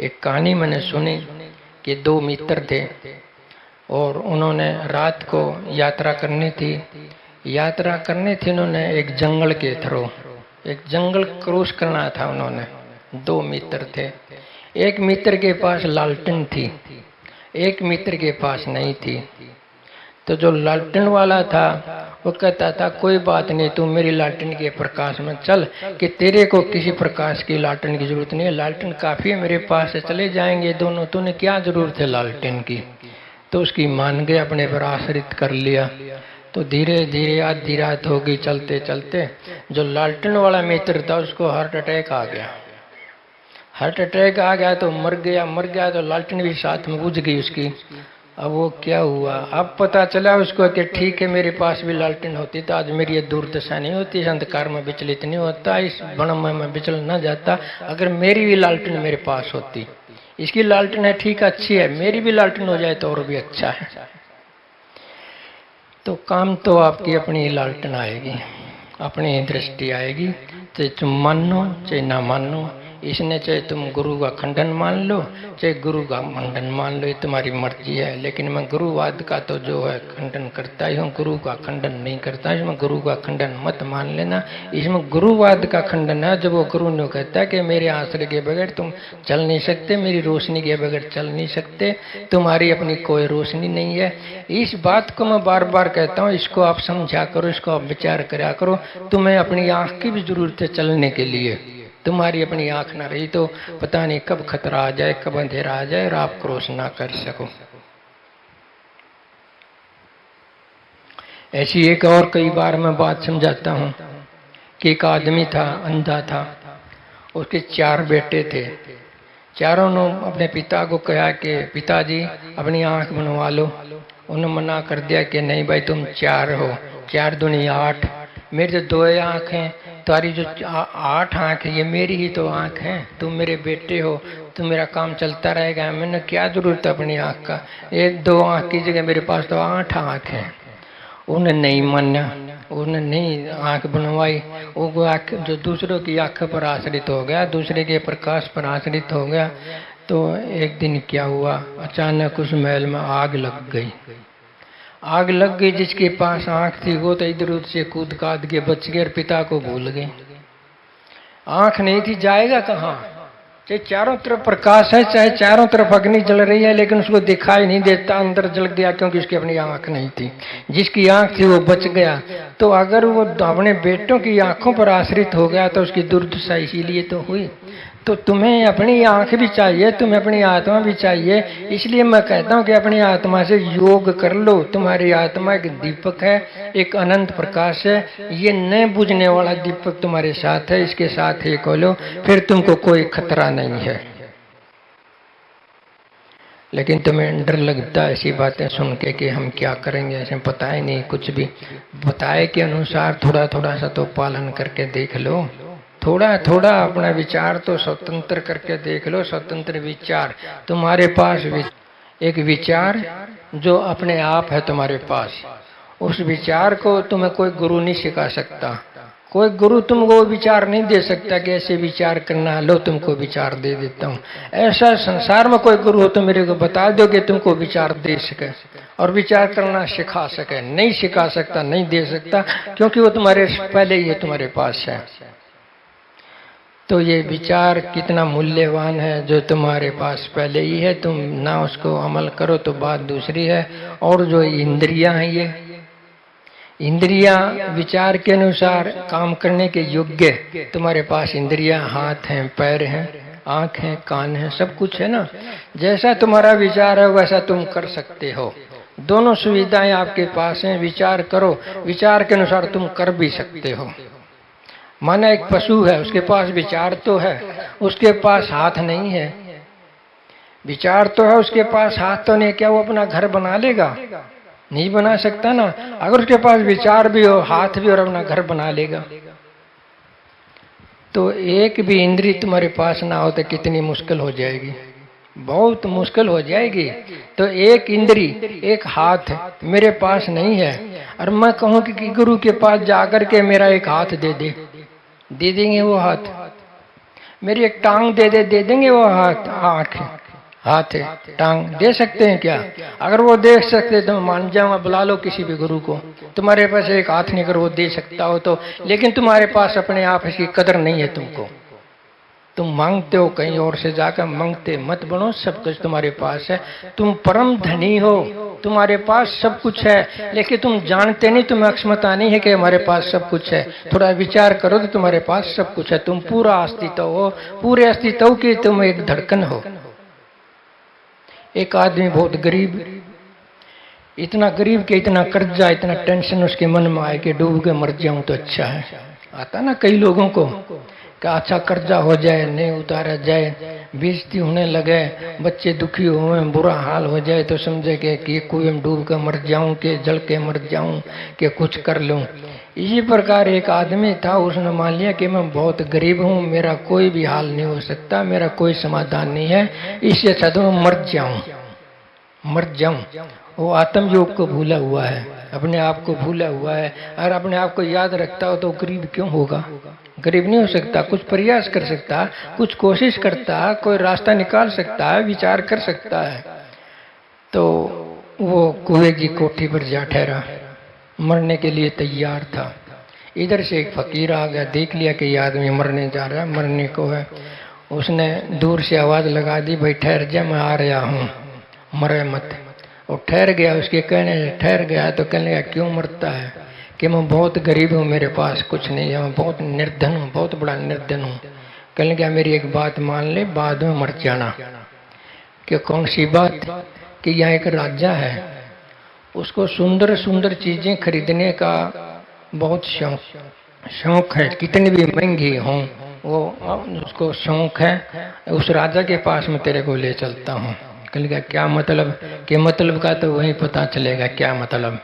एक कहानी मैंने सुनी कि दो मित्र थे और उन्होंने रात को यात्रा करनी थी। उन्होंने एक जंगल के थ्रू एक जंगल क्रॉस करना था। उन्होंने दो मित्र थे। एक मित्र के पास लालटेन थी, एक मित्र के पास नहीं थी। तो जो लालटेन वाला था वो कहता था कोई बात नहीं, तू मेरी लालटेन के प्रकाश में चल, कि तेरे को किसी प्रकाश की लालटेन की जरूरत नहीं है, लालटेन काफी है मेरे पास से, चले जाएंगे दोनों, तूने क्या जरूरत है लालटेन की? तो उसकी मान गए, अपने पर आश्रित कर लिया। तो धीरे धीरे आधी रात हो गई, चलते चलते जो लालटेन वाला मित्र था उसको हार्ट अटैक आ गया। हार्ट अटैक आ गया तो मर गया तो लालटेन भी साथ में बुझ गई उसकी। अब वो क्या हुआ? अब पता चला उसको कि ठीक है मेरे पास भी लालटेन होती तो आज मेरी ये दुर्दशा नहीं होती, इस अंधकार में विचलित नहीं होता, इस भ्रम में विचल न जाता। अगर मेरी भी लालटेन मेरे पास होती, इसकी लालटेन है ठीक अच्छी है, मेरी भी लालटेन हो जाए तो और भी अच्छा है। तो काम तो आपकी अपनी लालटेन आएगी, अपनी दृष्टि आएगी, चाहे तुम मानो चाहे ना मानो। इसने चाहे तुम गुरु का खंडन मान लो चाहे गुरु का मंडन मान लो, ये तुम्हारी मर्जी है। लेकिन मैं गुरुवाद का तो जो है खंडन करता ही हूँ, गुरु का खंडन नहीं करता। इसमें गुरु का खंडन मत मान लेना। इसमें गुरुवाद का खंडन है जब वो गुरु ने कहता है कि मेरे आश्रय के बगैर तुम चल नहीं सकते, मेरी रोशनी के बगैर चल नहीं सकते, तुम्हारी अपनी कोई रोशनी नहीं है। इस बात को मैं बार बार कहता हूँ, इसको आप समझा करो, इसको आप विचार करा करो। तुम्हें अपनी आंख की भी जरूरत है चलने के लिए। तुम्हारी अपनी आंख ना रही तो पता नहीं कब खतरा आ जाए, कब अंधेरा आ जाए और आप क्रॉस ना कर सको। ऐसी एक और कई बार मैं बात समझाता हूँ कि एक आदमी था, अंधा था, उसके 4 बेटे थे। चारों ने अपने पिता को कहा कि पिताजी अपनी आंख बनवा लो। उन्होंने मना कर दिया कि नहीं भाई तुम 4 हो, 4 दूनी 8, मेरी तो 2 आंख हैं, तुम्हारी जो 8 आंख है ये मेरी ही तो आंख है, तुम मेरे बेटे हो, तो मेरा काम चलता रहेगा, मैंने क्या जरूरत है अपनी आंख का? 1-2 आंख की जगह मेरे पास तो 8 आंख है। उन्हें नहीं माना, उन्हें नहीं आंख बनवाई। वो आंख जो दूसरों की आंख पर आश्रित हो गया, दूसरे के प्रकाश पर आश्रित हो गया। तो एक दिन क्या हुआ, अचानक उस महल में आग लग गई। आग लग गई, जिसके पास आंख थी वो तो इधर उधर से कूद काद के बच गए और पिता को भूल गए। आंख नहीं थी, जाएगा कहाँ? चाहे चारों तरफ प्रकाश है, चाहे चारों तरफ अग्नि जल रही है, लेकिन उसको दिखाई नहीं देता, अंदर जल गया क्योंकि उसकी अपनी आंख नहीं थी। जिसकी आंख थी वो बच गया। तो अगर वो अपने बेटों की आंखों पर आश्रित हो गया तो उसकी दुर्दशा इसीलिए तो हुई। तो तुम्हें अपनी आंख भी चाहिए, तुम्हें अपनी आत्मा भी चाहिए। इसलिए मैं कहता हूँ कि अपनी आत्मा से योग कर लो। तुम्हारी आत्मा एक दीपक है, एक अनंत प्रकाश है। ये न बुझने वाला दीपक तुम्हारे साथ है, इसके साथ ही खोलो, फिर तुमको कोई खतरा नहीं है। लेकिन तुम्हें डर लगता है ऐसी बातें सुन के कि हम क्या करेंगे, ऐसे पता ही नहीं कुछ भी। बताए के अनुसार थोड़ा थोड़ा सा तो पालन करके देख लो। थोड़ा थोड़ा अपना विचार तो स्वतंत्र करके देख लो। स्वतंत्र विचार तुम्हारे पास, एक विचार जो अपने आप है तुम्हारे पास। उस विचार को तुम्हें कोई गुरु नहीं सिखा सकता। कोई गुरु तुमको विचार नहीं दे सकता कि ऐसे विचार करना, लो तुमको विचार दे देता हूँ। ऐसा संसार में कोई गुरु हो तो मेरे को बता दो कि तुमको विचार दे सके और विचार करना सिखा सके। नहीं सिखा सकता, नहीं दे सकता, क्योंकि वो तुम्हारे पहले ही है, तुम्हारे पास है। तो ये विचार कितना मूल्यवान है जो तुम्हारे पास पहले ही है। तुम ना उसको अमल करो तो बात दूसरी है। और जो इंद्रियां हैं, ये इंद्रियां विचार के अनुसार काम करने के योग्य तुम्हारे पास इंद्रियां, हाथ हैं, पैर हैं, आंख है, कान है, सब कुछ है ना। जैसा तुम्हारा विचार है वैसा तुम कर सकते हो। दोनों सुविधाएं आपके पास हैं। विचार करो, विचार के अनुसार तुम कर भी सकते हो। माना एक पशु है, उसके पास विचार तो है, उसके पास हाथ नहीं है। विचार तो है, उसके पास हाथ तो नहीं, क्या वो अपना घर बना लेगा? नहीं बना सकता ना। अगर उसके पास विचार भी हो, हाथ भी, और अपना घर बना लेगा। तो एक भी इंद्री तुम्हारे पास ना हो तो कितनी मुश्किल हो जाएगी, बहुत मुश्किल हो जाएगी। तो एक इंद्री, एक हाथ मेरे पास नहीं है, और मैं कहूं कि गुरु के पास जाकर के मेरा एक हाथ दे दे देंगे वो हाथ। मेरी एक टांग दे देंगे वो हाथ। आंख, हाथ है, टांग दे सकते हैं क्या? अगर वो दे सकते तो मान जाऊंगा, बुला लो किसी भी गुरु को। तुम्हारे पास एक हाथ नहीं, अगर वो दे सकता हो तो। लेकिन तुम्हारे पास अपने आप इसकी कदर नहीं है तुमको। तुम मांगते हो कहीं और से जाकर, मांगते मत बनो। सब कुछ तुम्हारे पास है, तुम परम धनी हो, तुम्हारे पास सब कुछ है। लेकिन तुम जानते नहीं, तुम्हें अक्षमता नहीं है कि हमारे पास सब कुछ है। थोड़ा विचार करो तो तुम्हारे पास सब कुछ है। तुम पूरा अस्तित्व हो, पूरे अस्तित्व की तुम एक धड़कन हो। एक आदमी बहुत गरीब, इतना गरीब कि इतना कर्जा, इतना टेंशन उसके मन में आए कि डूब के मर जाऊं तो अच्छा है। आता ना कई लोगों को कि अच्छा कर्जा हो जाए, नहीं उतारा जाए, बेइज्जती होने लगे, बच्चे दुखी हुए, बुरा हाल हो जाए तो समझे कि कुएं में डूब कर मर जाऊं, कि जल के मर जाऊं, कि कुछ कर लूं। इसी प्रकार एक आदमी था, उसने मान लिया कि मैं बहुत गरीब हूं, मेरा कोई भी हाल नहीं हो सकता, मेरा कोई समाधान नहीं है, इससे अच्छा तो मैं मर जाऊं। वो आत्म योग को भूला हुआ है, अपने आप को भूला हुआ है। अगर अपने आप को याद रखता हो तो गरीब क्यों होगा? गरीब नहीं हो सकता, कुछ प्रयास कर सकता, कुछ कोशिश करता, कोई रास्ता निकाल सकता है, विचार कर सकता है। तो वो कुएं की कोठी पर जा ठहरा, मरने के लिए तैयार था। इधर से एक फकीर आ गया, देख लिया कि ये आदमी मरने जा रहा है, मरने को है। उसने दूर से आवाज लगा दी, भाई ठहर जा, मैं आ रहा हूँ, मरे मत। वो ठहर गया, उसके कहने से ठहर गया। तो कहने लगा क्यों मरता है? कि मैं बहुत गरीब हूँ, मेरे पास कुछ नहीं है, मैं बहुत निर्धन हूँ, बहुत बड़ा निर्धन हूँ। कहने लगा मेरी एक बात मान ले, बाद में मर जाना। कि कौन सी बात? कि यहाँ एक राजा है, उसको सुंदर सुंदर चीजें खरीदने का बहुत शौक है, कितनी भी महंगी हों वो उसको शौक है। उस राजा के पास मैं तेरे को ले चलता हूँ। कहेगा क्या मतलब? कि मतलब का तो वही पता चलेगा क्या मतलब।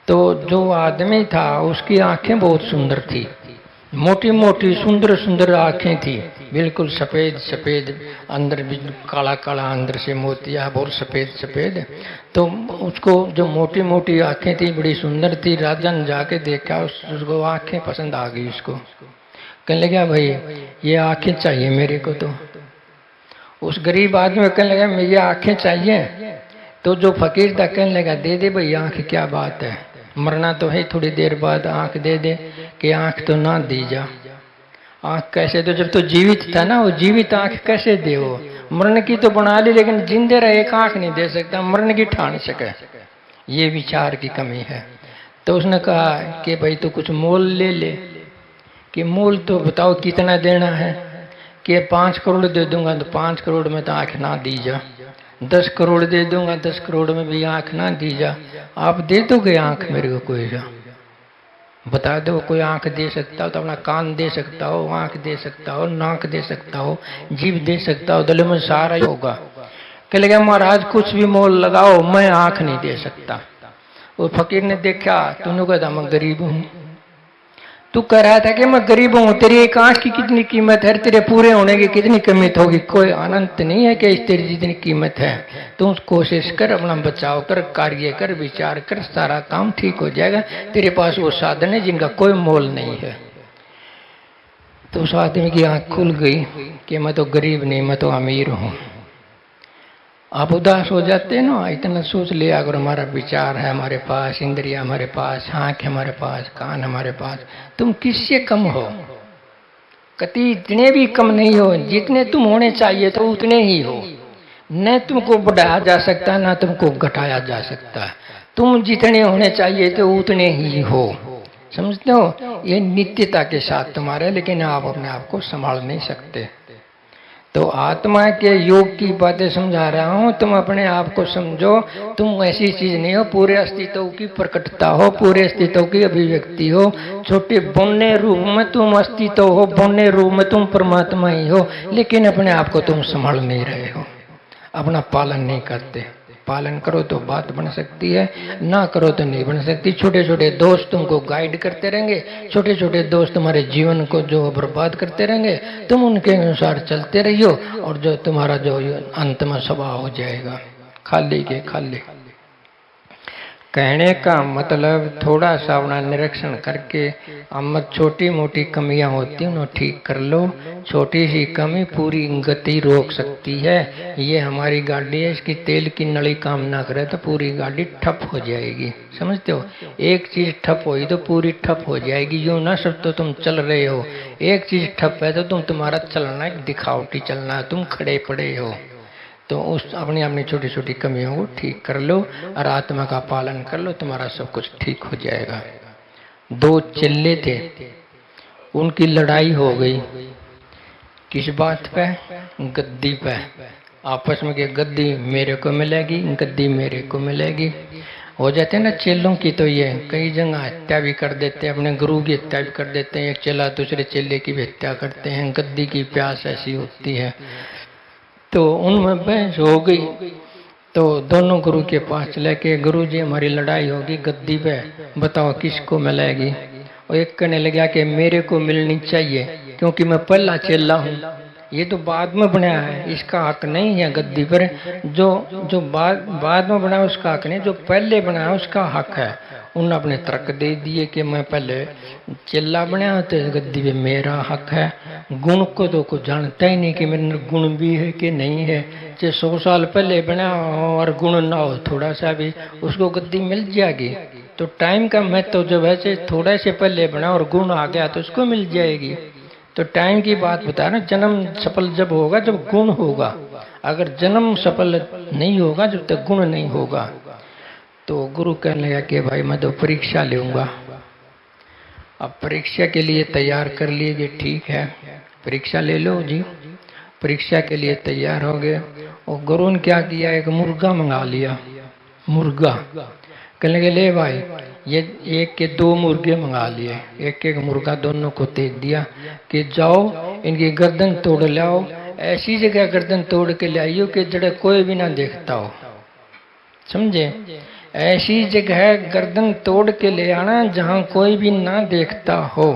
तो जो आदमी था उसकी आंखें बहुत सुंदर थी, मोटी मोटी सुंदर सुंदर आंखें थी, बिल्कुल सफेद सफेद, अंदर भी काला काला, अंदर से मोतिया, बहुत सफेद सफेद। तो उसको जो मोटी मोटी आंखें थी बड़ी सुंदर थी। राजा ने जाके देखा, उसको आंखें पसंद आ गई उसको। कहने लगा भाई ये आंखें चाहिए मेरे को। तो उस गरीब आदमी को कहने लगा ये आंखें चाहिए। तो जो फकीर था कहने लगा दे दे भाई आंख, क्या बात है, मरना तो है, थोड़ी देर बाद आंख दे दे। कि आंख तो ना दी जा। आंख कैसे दो, जब तो जीवित था ना, वो जीवित आंख कैसे दे? वो मरण की तो बना ली, लेकिन जिंदे रहे एक आंख नहीं दे सकता, मरण की ठान सके। ये विचार की कमी है। तो उसने कहा कि भाई तू कुछ मोल ले ले। कि मोल तो बताओ कितना देना है? कि 5 करोड़ दे दूंगा, तो 5 करोड़ में तो आंख ना दी जा। 10 करोड़ दे दूंगा, 10 करोड़ में भी आंख ना दी जा। आप दे दोगे आंख मेरे को? कोई जा बता दो, कोई आंख दे सकता हो तो अपना कान दे सकता हो, आंख दे सकता हो, नाक दे सकता हो, जीभ दे सकता हो, गले में सारा होगा। कह लगा महाराज कुछ भी मोल लगाओ, मैं आंख नहीं दे सकता। वो फकीर ने देखा, तूने कहा था मैं गरीब हूं, तू कह रहा था कि मैं गरीब हूं, तेरी एक आंख की कितनी कीमत है, तेरे पूरे होने की कितनी कीमत होगी? कोई अनंत नहीं है कि इस तेरी जितनी कीमत है। तू कोशिश कर, अपना बचाव कर, कार्य कर, विचार कर, सारा काम ठीक हो जाएगा। तेरे पास वो साधन है जिनका कोई मोल नहीं है। तो उस आदमी की आंख खुल गई कि मैं तो गरीब नहीं, मैं तो अमीर हूं। आप उदास हो जाते हैं ना, इतना सोच लिया अगर हमारा विचार है हमारे पास, इंद्रिया हमारे पास, आंख हमारे पास, कान हमारे पास, तुम किससे कम हो? कति इतने भी कम नहीं हो, जितने तुम होने चाहिए तो उतने ही हो। न तुमको बढ़ाया जा सकता, ना तुमको घटाया जा सकता। तुम जितने होने चाहिए तो उतने ही हो। समझते हो? ये नित्यता के साथ तुम्हारे, लेकिन आप अपने आप को संभाल नहीं सकते। तो आत्मा के योग की बातें समझा रहा हूं, तुम अपने आप को समझो। तुम ऐसी चीज नहीं हो, पूरे अस्तित्व की प्रकटता हो, पूरे अस्तित्व की अभिव्यक्ति हो। छोटे बौने रूप में तुम अस्तित्व हो, बौने रूप में तुम परमात्मा ही हो, लेकिन अपने आप को तुम संभाल नहीं रहे हो, अपना पालन नहीं करते। पालन करो तो बात बन सकती है, ना करो तो नहीं बन सकती। छोटे छोटे दोस्त तुमको गाइड करते रहेंगे, छोटे छोटे दोस्त तुम्हारे जीवन को जो बर्बाद करते रहेंगे, तुम उनके अनुसार चलते रहियो, और जो तुम्हारा जो अंत में स्वभाव हो जाएगा खाली के खाली। कहने का मतलब थोड़ा सा अपना निरीक्षण करके, अब छोटी मोटी कमियां होती उन्हें ठीक कर लो। छोटी सी कमी पूरी गति रोक सकती है। ये हमारी गाड़ी है, इसकी तेल की नली काम ना करे तो पूरी गाड़ी ठप हो जाएगी। समझते हो? एक चीज ठप हुई तो पूरी ठप हो जाएगी। यूं ना सब तो तुम चल रहे हो, एक चीज ठप है तो तुम्हारा चलना एक दिखावटी चलना है, तुम खड़े पड़े हो। तो उस अपनी अपनी छोटी छोटी कमियों को ठीक कर लो और आत्मा का पालन कर लो, तुम्हारा सब कुछ ठीक हो जाएगा। 2 चेले थे, उनकी लड़ाई हो गई। किस बात पे? गद्दी पे। आपस में कि गद्दी मेरे को मिलेगी, गद्दी मेरे को मिलेगी। हो जाते हैं ना चेलों की, तो ये कई जगह हत्या भी कर देते हैं, अपने गुरु की हत्या भी कर देते हैं। एक चेला दूसरे चेले की भी हत्या करते हैं। गद्दी की प्यास ऐसी होती है। तो उनमें बहस हो गई। तो दोनों गुरु के पास चले के, गुरु जी हमारी लड़ाई होगी गद्दी पे, बताओ किसको मिलेगी? और एक कहने लगा कि मेरे को मिलनी चाहिए, क्योंकि मैं पहला चेला हूँ। ये तो बाद में बनाया है, इसका हक नहीं है गद्दी पर। जो जो बाद में बनाया उसका हक नहीं, जो पहले बनाया उसका हक है। उन्होंने अपने तर्क दे दिए कि मैं पहले चेला बनाया तो गद्दी पे मेरा हक है। गुण को तो कुछ जानता ही नहीं कि मेरे गुण भी है कि नहीं है। जो 100 साल पहले बना और गुण ना हो थोड़ा सा भी, उसको गद्दी मिल जाएगी। तो टाइम का महत्व जब ऐसे थोड़ा से पहले बना और गुण आ गया तो उसको मिल जाएगी। तो टाइम की बात बता रहा, जन्म सफल जब होगा जब गुण होगा। अगर जन्म सफल नहीं होगा जब तक गुण नहीं होगा। तो गुरु कहने लगा कि भाई मैं तो परीक्षा लूंगा। अब परीक्षा के लिए तैयार कर लिए कि ठीक है परीक्षा ले लो जी। परीक्षा के लिए तैयार हो गए और गुरु ने क्या किया, एक मुर्गा मंगा लिया। मुर्गा कहने लगे ले भाई, ये 1 के 2 मुर्गे मंगा लिए। एक एक मुर्गा दोनों को दे दिया कि जाओ इनकी गर्दन तोड़ लाओ, ऐसी जगह गर्दन तोड़ के ले आइयो कि जड़े कोई भी ना देखता हो। समझे? ऐसी जगह गर्दन तोड़ के ले आना जहां कोई भी ना देखता हो।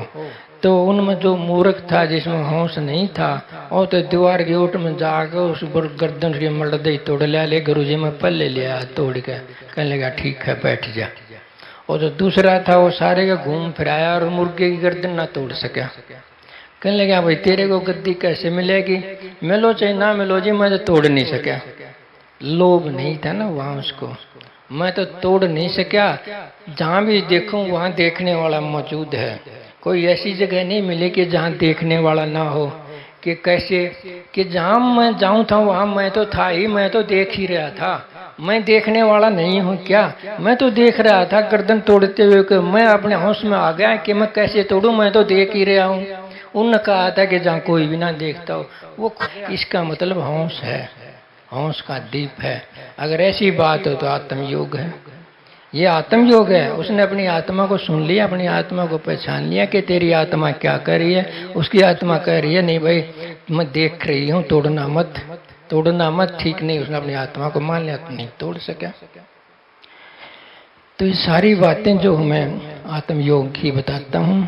तो उनमें जो मूर्ख था, जिसमें होश नहीं था, और तो दीवार के ओट में जाकर उस गर्दन के मर्दे तोड़ लिया। ले गुरु जी मैं पल्ले लिया तोड़ के। कहने लगा ठीक है बैठ जा। और जो दूसरा था वो सारे का घूम फिराया और मुर्गे की गर्दन ना तोड़ सका। कहने लगा भाई तेरे को गद्दी कैसे मिलेगी? मिलो चाहे ना मिलो जी, मैं तो तोड़ नहीं सका। लोभ नहीं था ना वहां उसको। मैं तो तोड़ नहीं सका। जहां भी देखूं वहां देखने वाला मौजूद है। कोई ऐसी जगह नहीं मिली कि जहां देखने वाला ना हो। कि कैसे कि जहां मैं जाऊं था वहां मैं तो था ही, मैं तो देख ही रहा था। मैं देखने वाला नहीं हूं क्या? मैं तो देख रहा था गर्दन तोड़ते हुए कि मैं अपने होश में आ गया कि मैं कैसे तोड़ूं, मैं तो देख ही रहा हूं। उन्होंने कहा था कि जहां कोई भी ना देखता हो वो, इसका मतलब होश है, होश का दीप है। अगर ऐसी बात हो तो आत्मयोग है, ये आत्मयोग है। उसने अपनी आत्मा को सुन लिया, अपनी आत्मा को पहचान लिया कि तेरी आत्मा क्या कर रही है। उसकी आत्मा कह रही है नहीं भाई मैं देख रही हूँ, तोड़ना मत, तोड़ना मत, ठीक नहीं। उसने अपनी आत्मा को मान लिया तो नहीं तोड़ सका। तो ये सारी बातें जो मैं आत्मयोग की बताता हूँ,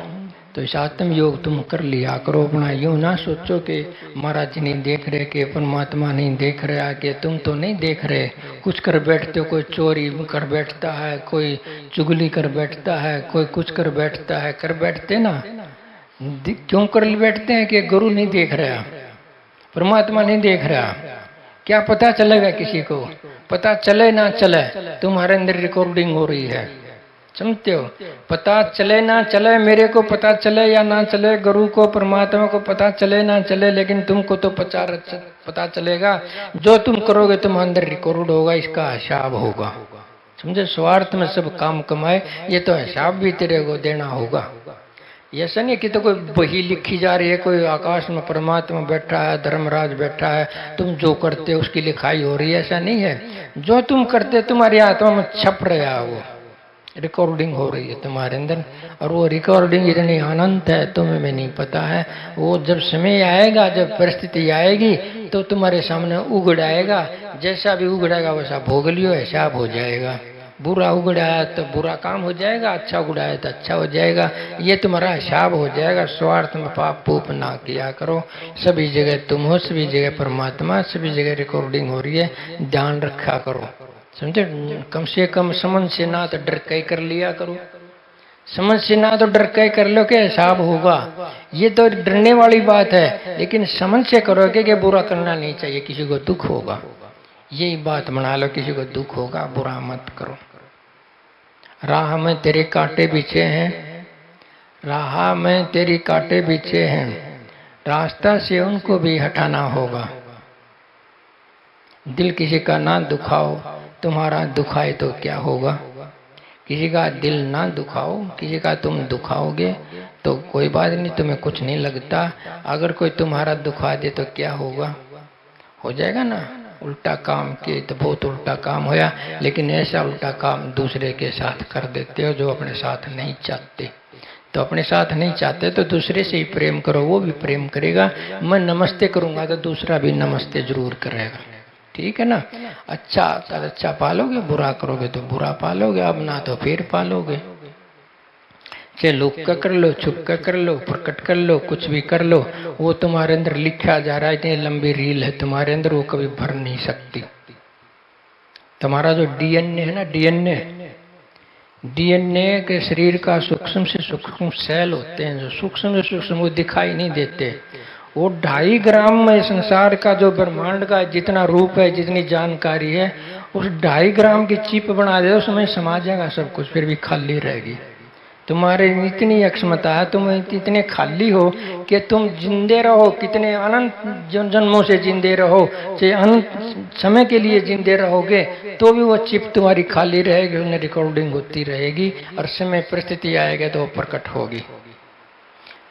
तो इस आत्मयोग तुम कर लिया करो अपना। यूं ना सोचो कि महाराज जी नहीं देख रहे, कि परमात्मा नहीं देख रहा, कि तुम तो नहीं देख रहे। कुछ कर बैठते हो, कोई चोरी कर बैठता है, कोई चुगली कर बैठता है, कोई कुछ कर बैठता है, कर बैठते ना। क्यों कर बैठते हैं? कि गुरु नहीं देख रहा, परमात्मा नहीं देख रहा। क्या पता चलेगा किसी को? पता चले ना चले, तुम्हारे अंदर रिकॉर्डिंग हो रही है, समझते हो? पता चले ना चले, मेरे को पता चले या ना चले, गुरु को परमात्मा को पता चले ना चले, लेकिन तुमको तो पता चलेगा। जो तुम करोगे तुम अंदर रिकॉर्ड होगा, इसका हिसाब होगा। समझे? स्वार्थ में सब काम कमाए, ये तो हिसाब भी तेरे को देना होगा। ऐसा नहीं कि तो कोई बही लिखी जा रही है, कोई आकाश में परमात्मा बैठा है, धर्मराज बैठा है, तुम जो करते हो उसकी लिखाई हो रही है, ऐसा नहीं है। जो तुम करते तुम्हारी आत्मा में छप रहा है, वो रिकॉर्डिंग हो रही है तुम्हारे अंदर। और वो रिकॉर्डिंग इतनी अनंत है, तुम्हें में नहीं पता है। वो जब समय आएगा, जब परिस्थिति आएगी तो तुम्हारे सामने उगड़ आएगा। जैसा भी उगड़ेगा वैसा भोग लियो, हिसाब हो जाएगा। बुरा उगड़ाया तो बुरा काम हो जाएगा, अच्छा उगड़ाया तो अच्छा हो जाएगा। ये तुम्हारा हिसाब हो जाएगा। स्वार्थ में पाप पूप ना किया करो। सभी जगह तुम हो, सभी जगह परमात्मा, सभी जगह रिकॉर्डिंग हो रही है, ध्यान रखा करो। समझे? कम से कम समझ से ना तो डर के कर लिया करो। समझ से ना तो डर के कर लो कि हिसाब होगा। ये तो डरने वाली बात है, लेकिन समझ से करोगे कि बुरा करना नहीं चाहिए, किसी को दुख होगा। यही बात बना लो, किसी को दुख होगा, बुरा मत करो। राह में तेरे कांटे बिछे हैं, राह में तेरी कांटे बिछे हैं, रास्ता से उनको भी हटाना होगा। दिल किसी का ना दुखाओ, तुम्हारा दुखाए तो क्या होगा। किसी का दिल ना दुखाओ, किसी का तुम दुखाओगे तो कोई बात नहीं, तुम्हें कुछ नहीं लगता। अगर कोई तुम्हारा दुखा दे तो क्या होगा? हो जाएगा ना उल्टा काम किए तो बहुत उल्टा काम होया। लेकिन ऐसा उल्टा काम दूसरे के साथ कर देते हो जो अपने साथ नहीं चाहते। तो अपने साथ नहीं चाहते तो दूसरे से ही प्रेम करो, वो भी प्रेम करेगा। मैं नमस्ते करूंगा तो दूसरा भी नमस्ते जरूर करेगा। ठीक है ना? अच्छा तो अच्छा पालोगे, बुरा करोगे तो बुरा पालोगे। अब ना तो फिर पालोगे। चाहे लुक कर लो, छुप कर लो, प्रकट कर लो, कुछ भी कर लो, वो तुम्हारे अंदर लिखा जा रहा है। इतनी लंबी रील है तुम्हारे अंदर, वो कभी भर नहीं सकती। तुम्हारा जो डीएनए है ना, डीएनए के शरीर का सूक्ष्म से सूक्ष्म सेल होते हैं, जो सूक्ष्म से सूक्ष्म वो दिखाई नहीं देते। वो 2.5 ग्राम में संसार का जो ब्रह्मांड का जितना रूप है, जितनी जानकारी है, उस 2.5 ग्राम की चिप बना दे, उसमें समा जाएगा सब कुछ, फिर भी खाली रहेगी। तुम्हारे इतनी अक्षमता है, तुम इतने खाली हो कि तुम जिंदे रहो, कितने अनंत जन्मों से जिंदे रहो, चाहे अनंत समय के लिए जिंदे रहोगे तो भी वो चिप तुम्हारी खाली रहेगी, उन्हें रिकॉर्डिंग होती रहेगी। और समय परिस्थिति आएगा तो वो प्रकट होगी।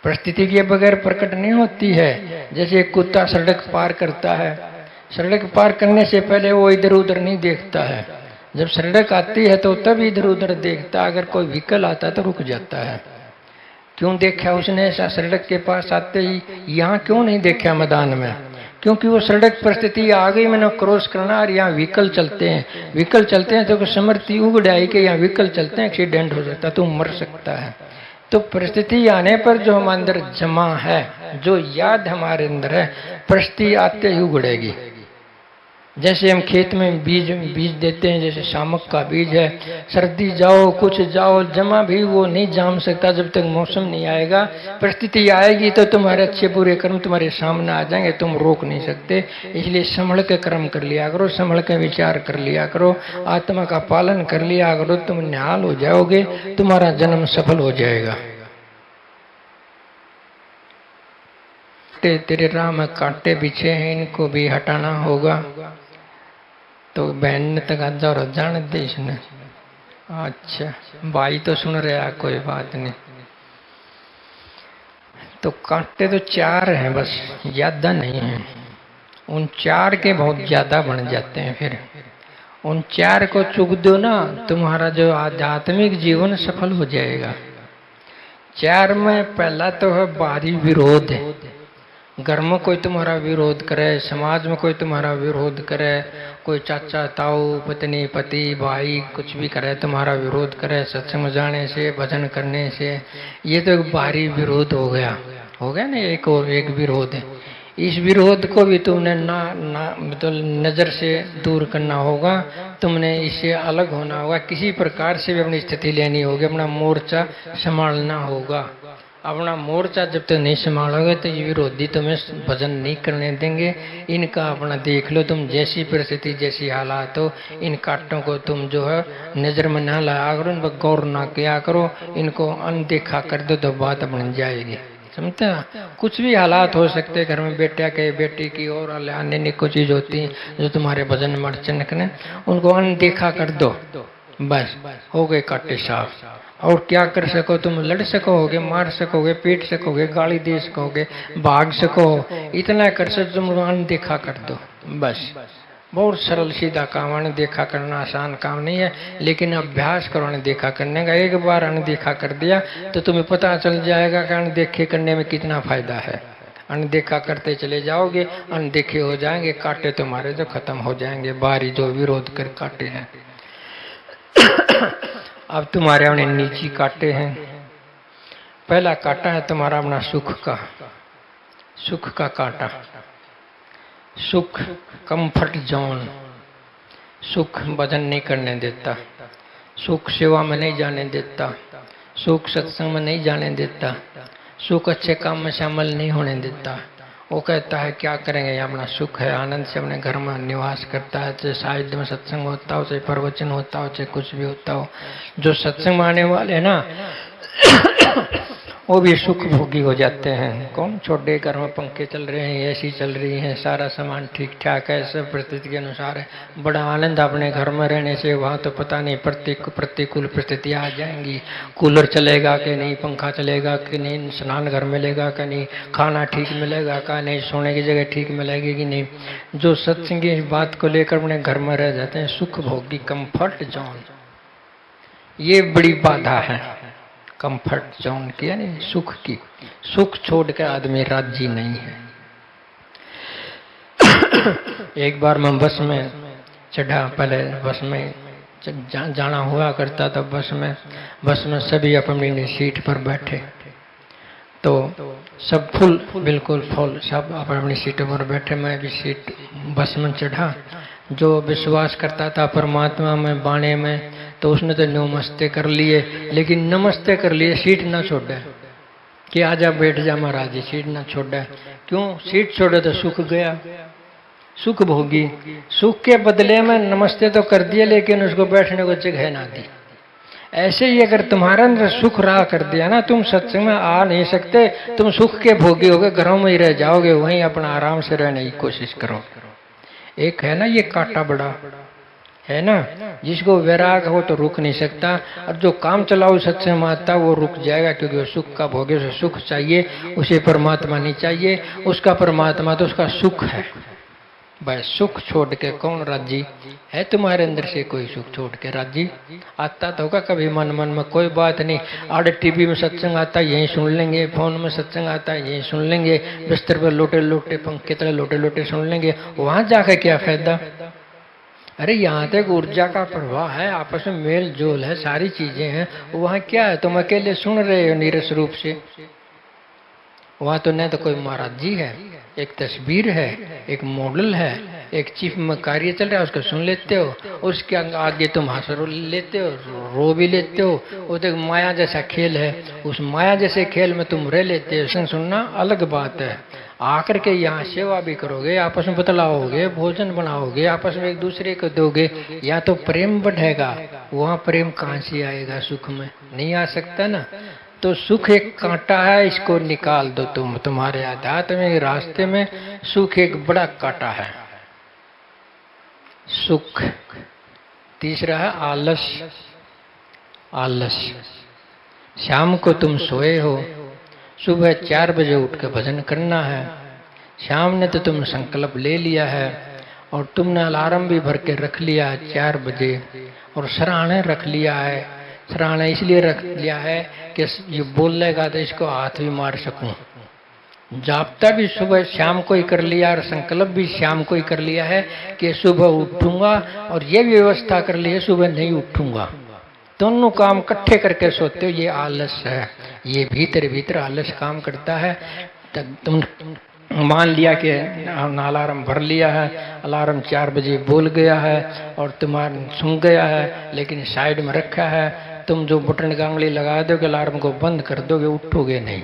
परिस्थिति के बगैर प्रकट नहीं होती है। जैसे कुत्ता सड़क पार करता है, सड़क पार करने से पहले वो इधर उधर नहीं देखता है। जब सड़क आती है तो तब इधर उधर देखता। अगर कोई व्हीकल आता है तो रुक जाता है। क्यों देखा उसने ऐसा? सड़क के पास आते ही यहाँ क्यों नहीं देखा मैदान में? क्योंकि वो सड़क परिस्थिति आ गई, मैंने क्रॉस करना, और यहाँ व्हीकल चलते हैं, व्हीकल चलते हैं तो समर्थी उगड़ाई के यहाँ व्हीकल चलते हैं, एक्सीडेंट हो सकता है, तो मर सकता है। तो परिस्थिति आने पर जो हम अंदर जमा है, जो याद हमारे अंदर है, परिस्थिति आते ही उगड़ेगी। जैसे हम खेत में बीज बीज देते हैं, जैसे शामक का बीज है, सर्दी जाओ कुछ जाओ जमा भी वो नहीं जाम सकता जब तक मौसम नहीं आएगा। परिस्थिति आएगी तो तुम्हारे अच्छे बुरे कर्म तुम्हारे सामने आ जाएंगे, तुम रोक नहीं सकते। इसलिए संभल के कर्म कर लिया करो, संभल के विचार कर लिया करो, आत्मा का पालन कर लिया करो, तुम निहाल हो जाओगे, तुम्हारा जन्म सफल हो जाएगा। तेरे राह में कांटे बिछे हैं, इनको भी हटाना होगा। तो बहन ने तक और जान दे इसने। अच्छा भाई तो सुन रहा, कोई बात नहीं। तो कांटे तो 4 हैं बस, ज्यादा नहीं है। उन 4 के बहुत ज्यादा बन जाते हैं। फिर उन 4 को चुक दो ना, तुम्हारा जो आध्यात्मिक जीवन सफल हो जाएगा। 4 में पहला तो है बाहरी विरोध। घर में कोई तुम्हारा विरोध करे, समाज में कोई तुम्हारा विरोध करे, कोई चाचा ताऊ पत्नी पति भाई कुछ भी करे, तुम्हारा विरोध करे सत्संग जाने से भजन करने से, ये तो एक बाहरी विरोध हो गया ना। एक और एक विरोध है। इस विरोध को भी तुमने मतलब नजर से दूर करना होगा, तुमने इससे अलग होना होगा, किसी प्रकार से भी अपनी स्थिति लेनी होगी, अपना मोर्चा संभालना होगा। अपना मोर्चा जब तक नहीं संभालोगे तो ये विरोधी तुम्हें भजन नहीं करने देंगे। इनका अपना देख लो, तुम जैसी परिस्थिति जैसी हालात हो, इन कांटों को तुम जो है नजर में ना लाया करो, इन पर गौर ना किया करो, इनको अनदेखा कर दो तो बात बन जाएगी। समझते हैं? कुछ भी हालात हो सकते, घर में बेटा के बेटी की और अन्य कोई चीज होती जो तुम्हारे भजन में अड़चन करें, उनको अनदेखा कर दो, बस हो गए कांटे साफ। और क्या कर सको तुम? लड़ सकोगे, मार सकोगे, पीट सकोगे, गाली दे सकोगे, भाग सको, इतना कर सको तुम अनदेखा कर दो बस। बहुत सरल सीधा काम। अनदेखा करना आसान काम नहीं है, लेकिन अभ्यास करो अनदेखा करने का। एक बार अनदेखा कर दिया तो तुम्हें पता चल जाएगा कि अनदेखे करने में कितना फायदा है। अनदेखा करते चले जाओगे, अनदेखे हो जाएंगे, कांटे तुम्हारे जो खत्म हो जाएंगे, बाहरी जो विरोध कर कांटे हैं। अब तुम्हारे अपने निजी कांटे हैं। पहला कांटा है तुम्हारा अपना सुख का कांटा। सुख कंफर्ट जोन, सुख भजन नहीं करने देता, सुख सेवा में नहीं जाने देता, सुख सत्संग में नहीं जाने देता, सुख अच्छे काम में शामिल नहीं होने देता। वो कहता है क्या करेंगे, ये अपना सुख है, आनंद से अपने घर में निवास करता है, चाहे साहित्य में सत्संग होता हो, चाहे प्रवचन होता हो, चाहे कुछ भी होता हो। जो सत्संग में आने वाले है ना वो भी सुख भोगी हो जाते हैं। कौन छोटे घर में पंखे चल रहे हैं, एसी चल रही है, सारा सामान ठीक ठाक है, सब परिस्थिति के अनुसार है, बड़ा आनंद अपने घर में रहने से। वहाँ तो पता नहीं प्रतिकूल परिस्थितियाँ आ जाएंगी, कूलर चलेगा कि नहीं, पंखा चलेगा कि नहीं, स्नान घर मिलेगा कि नहीं, खाना ठीक मिलेगा का नहीं, सोने की जगह ठीक मिलेगी कि नहीं। जो सत्संगी इस बात को लेकर अपने घर में रह जाते हैं, सुख भोगी, कंफर्ट जोन, ये बड़ी बाधा है। कंफर्ट जोन की यानी सुख की, सुख छोड़ के आदमी राजी नहीं है। एक बार मैं बस में चढ़ा, पहले बस में जाना हुआ करता था, बस में सभी अपनी सीट पर बैठे, तो सब फुल, बिल्कुल फुल, सब अपनी सीटों पर बैठे। मैं भी सीट बस में चढ़ा। जो विश्वास करता था परमात्मा में, बाणे में, तो उसने तो नमस्ते कर लिए, लेकिन नमस्ते कर लिए, सीट ना छोड़े कि आजा बैठ जा महाराज जी, सीट ना छोड़े। क्यों? सीट छोड़े तो सुख गया, सुख भोगी। सुख के बदले में नमस्ते तो कर दिया, लेकिन उसको बैठने को जगह ना दी। ऐसे ही अगर तुम्हारे अंदर सुख रहा कर दिया ना, तुम सत्संग में आ नहीं सकते, तुम सुख के भोगी होगे, घरों में ही रह जाओगे, वहीं अपना आराम से रहने की कोशिश करो। एक है ना ये कांटा बड़ा है ना, जिसको वैराग हो तो रुक नहीं सकता, और जो काम चलाओ सत्संग में आता वो रुक जाएगा, क्योंकि वो सुख का भोगे, उसे सुख चाहिए, उसे परमात्मा नहीं चाहिए। उसका परमात्मा तो उसका सुख है। बस सुख छोड़ के कौन राजी है? तुम्हारे अंदर से कोई सुख छोड़ के राजी? आता तो होगा कभी मन में, कोई बात नहीं, आड़े टीवी में सत्संग आता है यहीं सुन लेंगे, फोन में सत्संग आता है यहीं सुन लेंगे, बिस्तर पर लोटे लोटे पंखे तरह लोटे लोटे सुन लेंगे, वहां जाकर क्या फायदा? अरे यहाँ तक ऊर्जा का प्रवाह है, आपस में मेल जोल है, सारी चीजें हैं, वहाँ क्या है? तुम अकेले सुन रहे हो नीरस रूप से। वहाँ तो न तो कोई महाराज जी है, एक तस्वीर है, एक मॉडल है, एक चिप में कार्य चल रहा है, उसको सुन लेते हो, उसके आगे तुम हंस लेते हो, रो भी लेते हो। वो तो माया जैसा खेल है, उस माया जैसे खेल में तुम रह लेते हो। सुनना अलग बात है, आकर के यहाँ सेवा भी करोगे, आपस में बतलाओगे, भोजन बनाओगे, आपस में एक दूसरे को दोगे, या तो प्रेम बढ़ेगा। वहाँ प्रेम कहाँ से आएगा? सुख में नहीं आ सकता ना। तो सुख एक कांटा है, इसको निकाल दो तुम। तुम्हारे आध्यात्मिक रास्ते में सुख एक बड़ा कांटा है, सुख। तीसरा है आलस। आलस, शाम को तुम सोए हो, सुबह 4 बजे उठ के भजन करना है। शाम ने तो तुम संकल्प ले लिया है और तुमने अलार्म भी भर के रख लिया है 4 बजे, और सराहने रख लिया है। सराहना इसलिए रख लिया है कि ये बोलेगा तो इसको हाथ भी मार सकूं। जाप्ता भी सुबह शाम को ही कर लिया और संकल्प भी शाम को ही कर लिया है कि सुबह उठूंगा, और ये भी व्यवस्था कर ली है सुबह नहीं उठूंगा। दोनों काम इकट्ठे करके सोते हो, ये आलस है। ये भीतर भीतर आलस काम करता है। तुम मान लिया कि अलार्म भर लिया है, अलार्म 4 बजे बोल गया है और तुम्हारा सुन गया है, लेकिन साइड में रखा है। तुम जो बटन का उंगली लगा दोगे, अलार्म को बंद कर दोगे, उठोगे नहीं।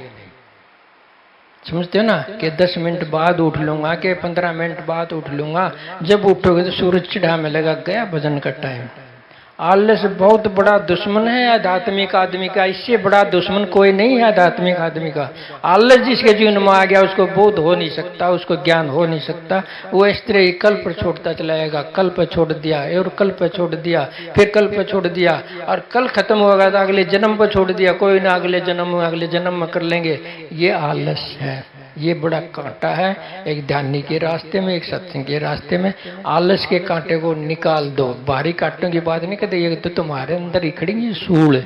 समझते हो ना कि 10 मिनट बाद उठ लूंगा, कि 15 मिनट बाद उठ लूंगा। जब उठोगे तो सूरज चिढ़ा में लगा, गया भजन का टाइम। आलस बहुत बड़ा दुश्मन है आध्यात्मिक आदमी का, इससे बड़ा दुश्मन कोई नहीं है आध्यात्मिक आदमी का। आलस जिसके जीवन में आ गया, उसको बोध हो नहीं सकता, उसको ज्ञान हो नहीं सकता। वो इस तरह ही कल पर छोड़ता चला जाएगा। कल पर छोड़ दिया और कल पर छोड़ दिया, फिर कल पर छोड़ दिया, और कल खत्म होगा तो अगले जन्म पर छोड़ दिया। कोई ना अगले जन्म में कर लेंगे। ये आलस है, ये बड़ा कांटा है एक ध्यानी के रास्ते में, एक सत्संग के रास्ते में। आलस के कांटे को निकाल दो। बाहरी कांटों की बात नहीं कहते, ये तो तुम्हारे अंदर ही खड़ी ये सूल।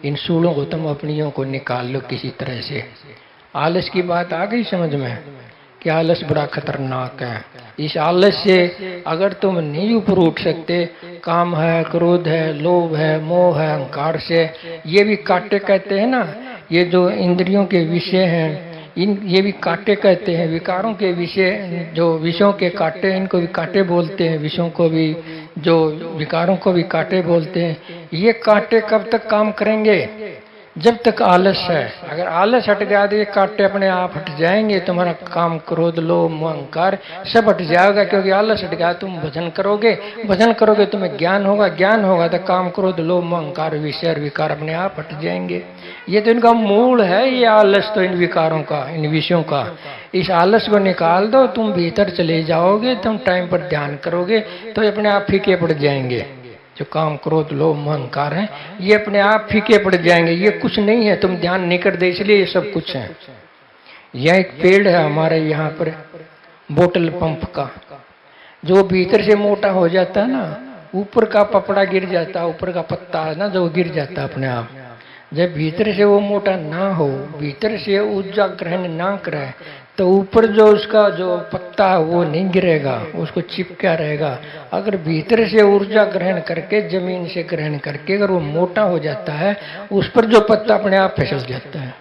इन सूलों को तुम अपनियों को निकाल लो किसी तरह से। आलस की बात आ गई समझ में कि आलस बड़ा खतरनाक है। इस आलस से अगर तुम नहीं ऊपर उठ सकते, काम है, क्रोध है, लोभ है, मोह है, अहंकार से, ये भी कांटे कहते हैं ना। ये जो इंद्रियों के विषय हैं, ये भी कांटे कहते हैं। विकारों के विषय, जो विषयों के कांटे, इनको भी कांटे बोलते हैं। विषयों को भी, जो विकारों को भी कांटे बोलते हैं। ये कांटे कब तक काम करेंगे? जब तक आलस है। अगर आलस हट गया तो ये कांटे अपने आप हट जाएंगे। तुम्हारा काम, क्रोध, लोभ, मोह, अहंकार सब हट जाएगा, क्योंकि आलस हट गया। तुम भजन करोगे, भजन करोगे तुम्हें ज्ञान होगा, ज्ञान होगा तो काम, क्रोध, लोभ, मोह, अहंकार, विषय और विकार अपने आप हट जाएंगे। ये तो इनका मूल है, ये आलस तो इन विकारों का, इन विषयों का। इस आलस को निकाल दो, तुम भीतर चले जाओगे, तुम टाइम पर ध्यान करोगे तो अपने आप फीके पड़ जाएंगे। जो काम, क्रोध, लोभ, मोह, अहंकार है, ये अपने आप फीके पड़ जाएंगे। ये कुछ नहीं है, तुम ध्यान नहीं करते इसलिए ये सब कुछ है। यह एक पेड़ है हमारे यहाँ पर, बोतल पंप का, जो भीतर से मोटा हो जाता है ना, ऊपर का पपड़ा गिर जाता है, ऊपर का पत्ता है ना जो गिर जाता है अपने आप। जब भीतर से वो मोटा ना हो, भीतर से ऊर्जा ग्रहण ना करे, तो ऊपर जो उसका जो पत्ता है वो नहीं गिरेगा, उसको चिपका रहेगा। अगर भीतर से ऊर्जा ग्रहण करके, जमीन से ग्रहण करके अगर वो मोटा हो जाता है, उस पर जो पत्ता अपने आप फिसल जाता है।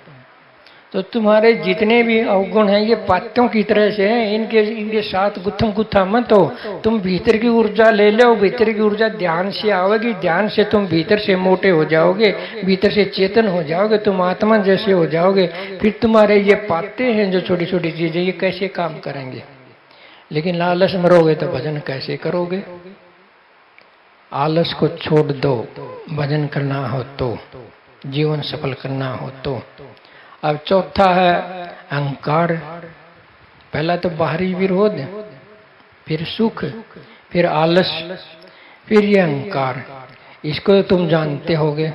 तो तुम्हारे जितने भी अवगुण हैं ये पात्यों की तरह से हैं, इनके साथ गुत्थम गुत्था मत हो। तुम भीतर की ऊर्जा ले लो, भीतर की ऊर्जा ध्यान से आवेगी, ध्यान से तुम भीतर से मोटे हो जाओगे, भीतर से चेतन हो जाओगे, तुम आत्मा जैसे हो जाओगे। फिर तुम्हारे ये पाते हैं जो छोटी छोटी चीजें, ये कैसे काम करेंगे? लेकिन आलस में रहोगे तो भजन कैसे करोगे? आलस को छोड़ दो, भजन करना हो तो, जीवन सफल करना हो तो। अब चौथा है अहंकार। पहला तो बाहरी विरोध, फिर सुख, फिर आलस, फिर ये अहंकार। इसको तुम जानते होगे।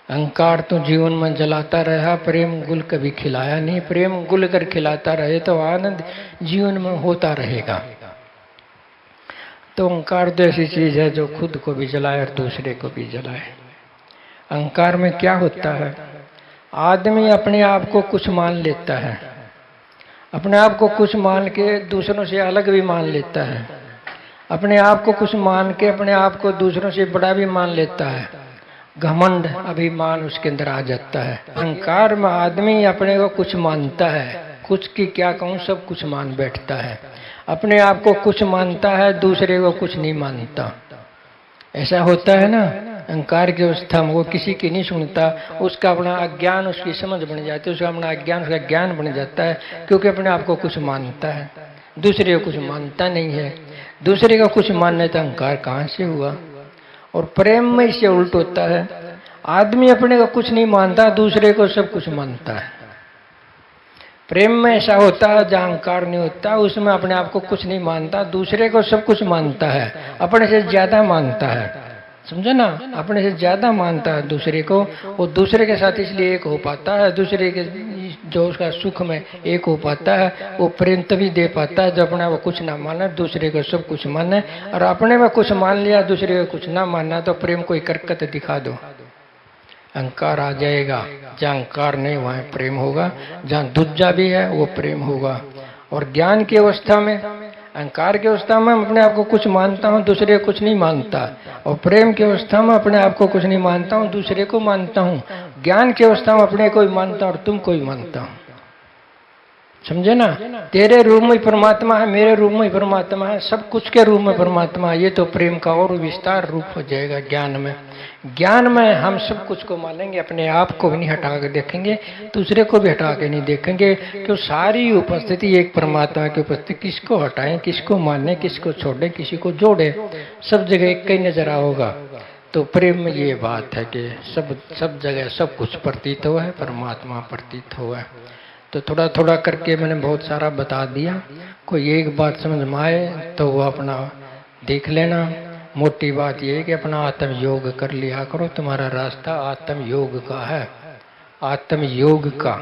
अहंकार तो जीवन में जलाता रहा, प्रेम गुल कभी खिलाया नहीं। प्रेम गुल कर खिलाता रहे तो आनंद जीवन में होता रहेगा। तो अहंकार तो ऐसी चीज है जो खुद को भी जलाए और दूसरे को भी जलाए। अहंकार में क्या होता है? आदमी अपने आप को कुछ मान लेता है, अपने आप को कुछ मान के दूसरों से अलग भी मान लेता है, अपने आप को कुछ मान के अपने आप को दूसरों से बड़ा भी मान लेता है। घमंड, अभिमान उसके अंदर आ जाता है। अहंकार में आदमी अपने को कुछ मानता है, कुछ की क्या कहूँ, सब कुछ मान बैठता है। अपने आप को कुछ मानता है, दूसरे को कुछ नहीं मानता। ऐसा होता है ना, अहंकार की अवस्था में वो किसी की नहीं सुनता, उसका अपना अज्ञान उसकी समझ बन जाती है, उसका अपना अज्ञान उसका ज्ञान बन जाता है, क्योंकि अपने आप को कुछ मानता है, दूसरे को कुछ मानता नहीं है। दूसरे का कुछ मानने तो अहंकार कहाँ से हुआ। और प्रेम में इससे उल्ट होता है, आदमी अपने को कुछ नहीं मानता, दूसरे को सब कुछ मानता है। प्रेम में ऐसा होता है जहाँ अहंकार नहीं होता, उसमें अपने आप को कुछ नहीं मानता, दूसरे को सब कुछ मानता है, अपने से ज्यादा मानता है। समझे ना, अपने से ज्यादा मानता है दूसरे को, और दूसरे के साथ इसलिए एक हो पाता है, दूसरे के जो उसका सुख में एक हो पाता है। वो प्रेम तभी दे पाता है जब अपने को कुछ ना माने, दूसरे को सब कुछ माने। और अपने में कुछ मान लिया, दूसरे को कुछ ना मानना, तो प्रेम कोई करकत दिखा दो, अहंकार आ जाएगा। जहाँ अहंकार नहीं वहाँ प्रेम होगा, जहाँ दूजा भी है वो प्रेम होगा। और ज्ञान की अवस्था में, अहंकार की अवस्था में अपने आप को कुछ मानता हूँ, दूसरे को कुछ नहीं मानता। और प्रेम की अवस्था में अपने आप को कुछ नहीं मानता हूँ, दूसरे को मानता हूँ। ज्ञान की अवस्था में अपने को ही मानता हूँ और तुम को ही मानता हूँ। समझे ना, तेरे रूप में परमात्मा है, मेरे रूप में परमात्मा है, सब कुछ के रूप में परमात्मा है। ये तो प्रेम का और विस्तार रूप हो जाएगा ज्ञान में। ज्ञान में हम सब कुछ को मानेंगे, अपने आप को भी नहीं हटा के देखेंगे, दूसरे को भी हटा के नहीं देखेंगे, क्यों सारी उपस्थिति एक परमात्मा की उपस्थिति। किसको हटाएं, किसको माने, किसको छोड़े, किसी को जोड़े, सब जगह एक ही नजर आओगा। तो प्रेम में ये बात है कि सब जगह सब कुछ प्रतीत हुआ है, परमात्मा प्रतीत हुआ है। तो थोड़ा थोड़ा करके मैंने बहुत सारा बता दिया। कोई एक बात समझ में आए तो वो अपना देख लेना। मोटी बात ये है कि अपना आत्म योग कर लिया करो, तुम्हारा रास्ता आत्म योग का है, आत्म योग का।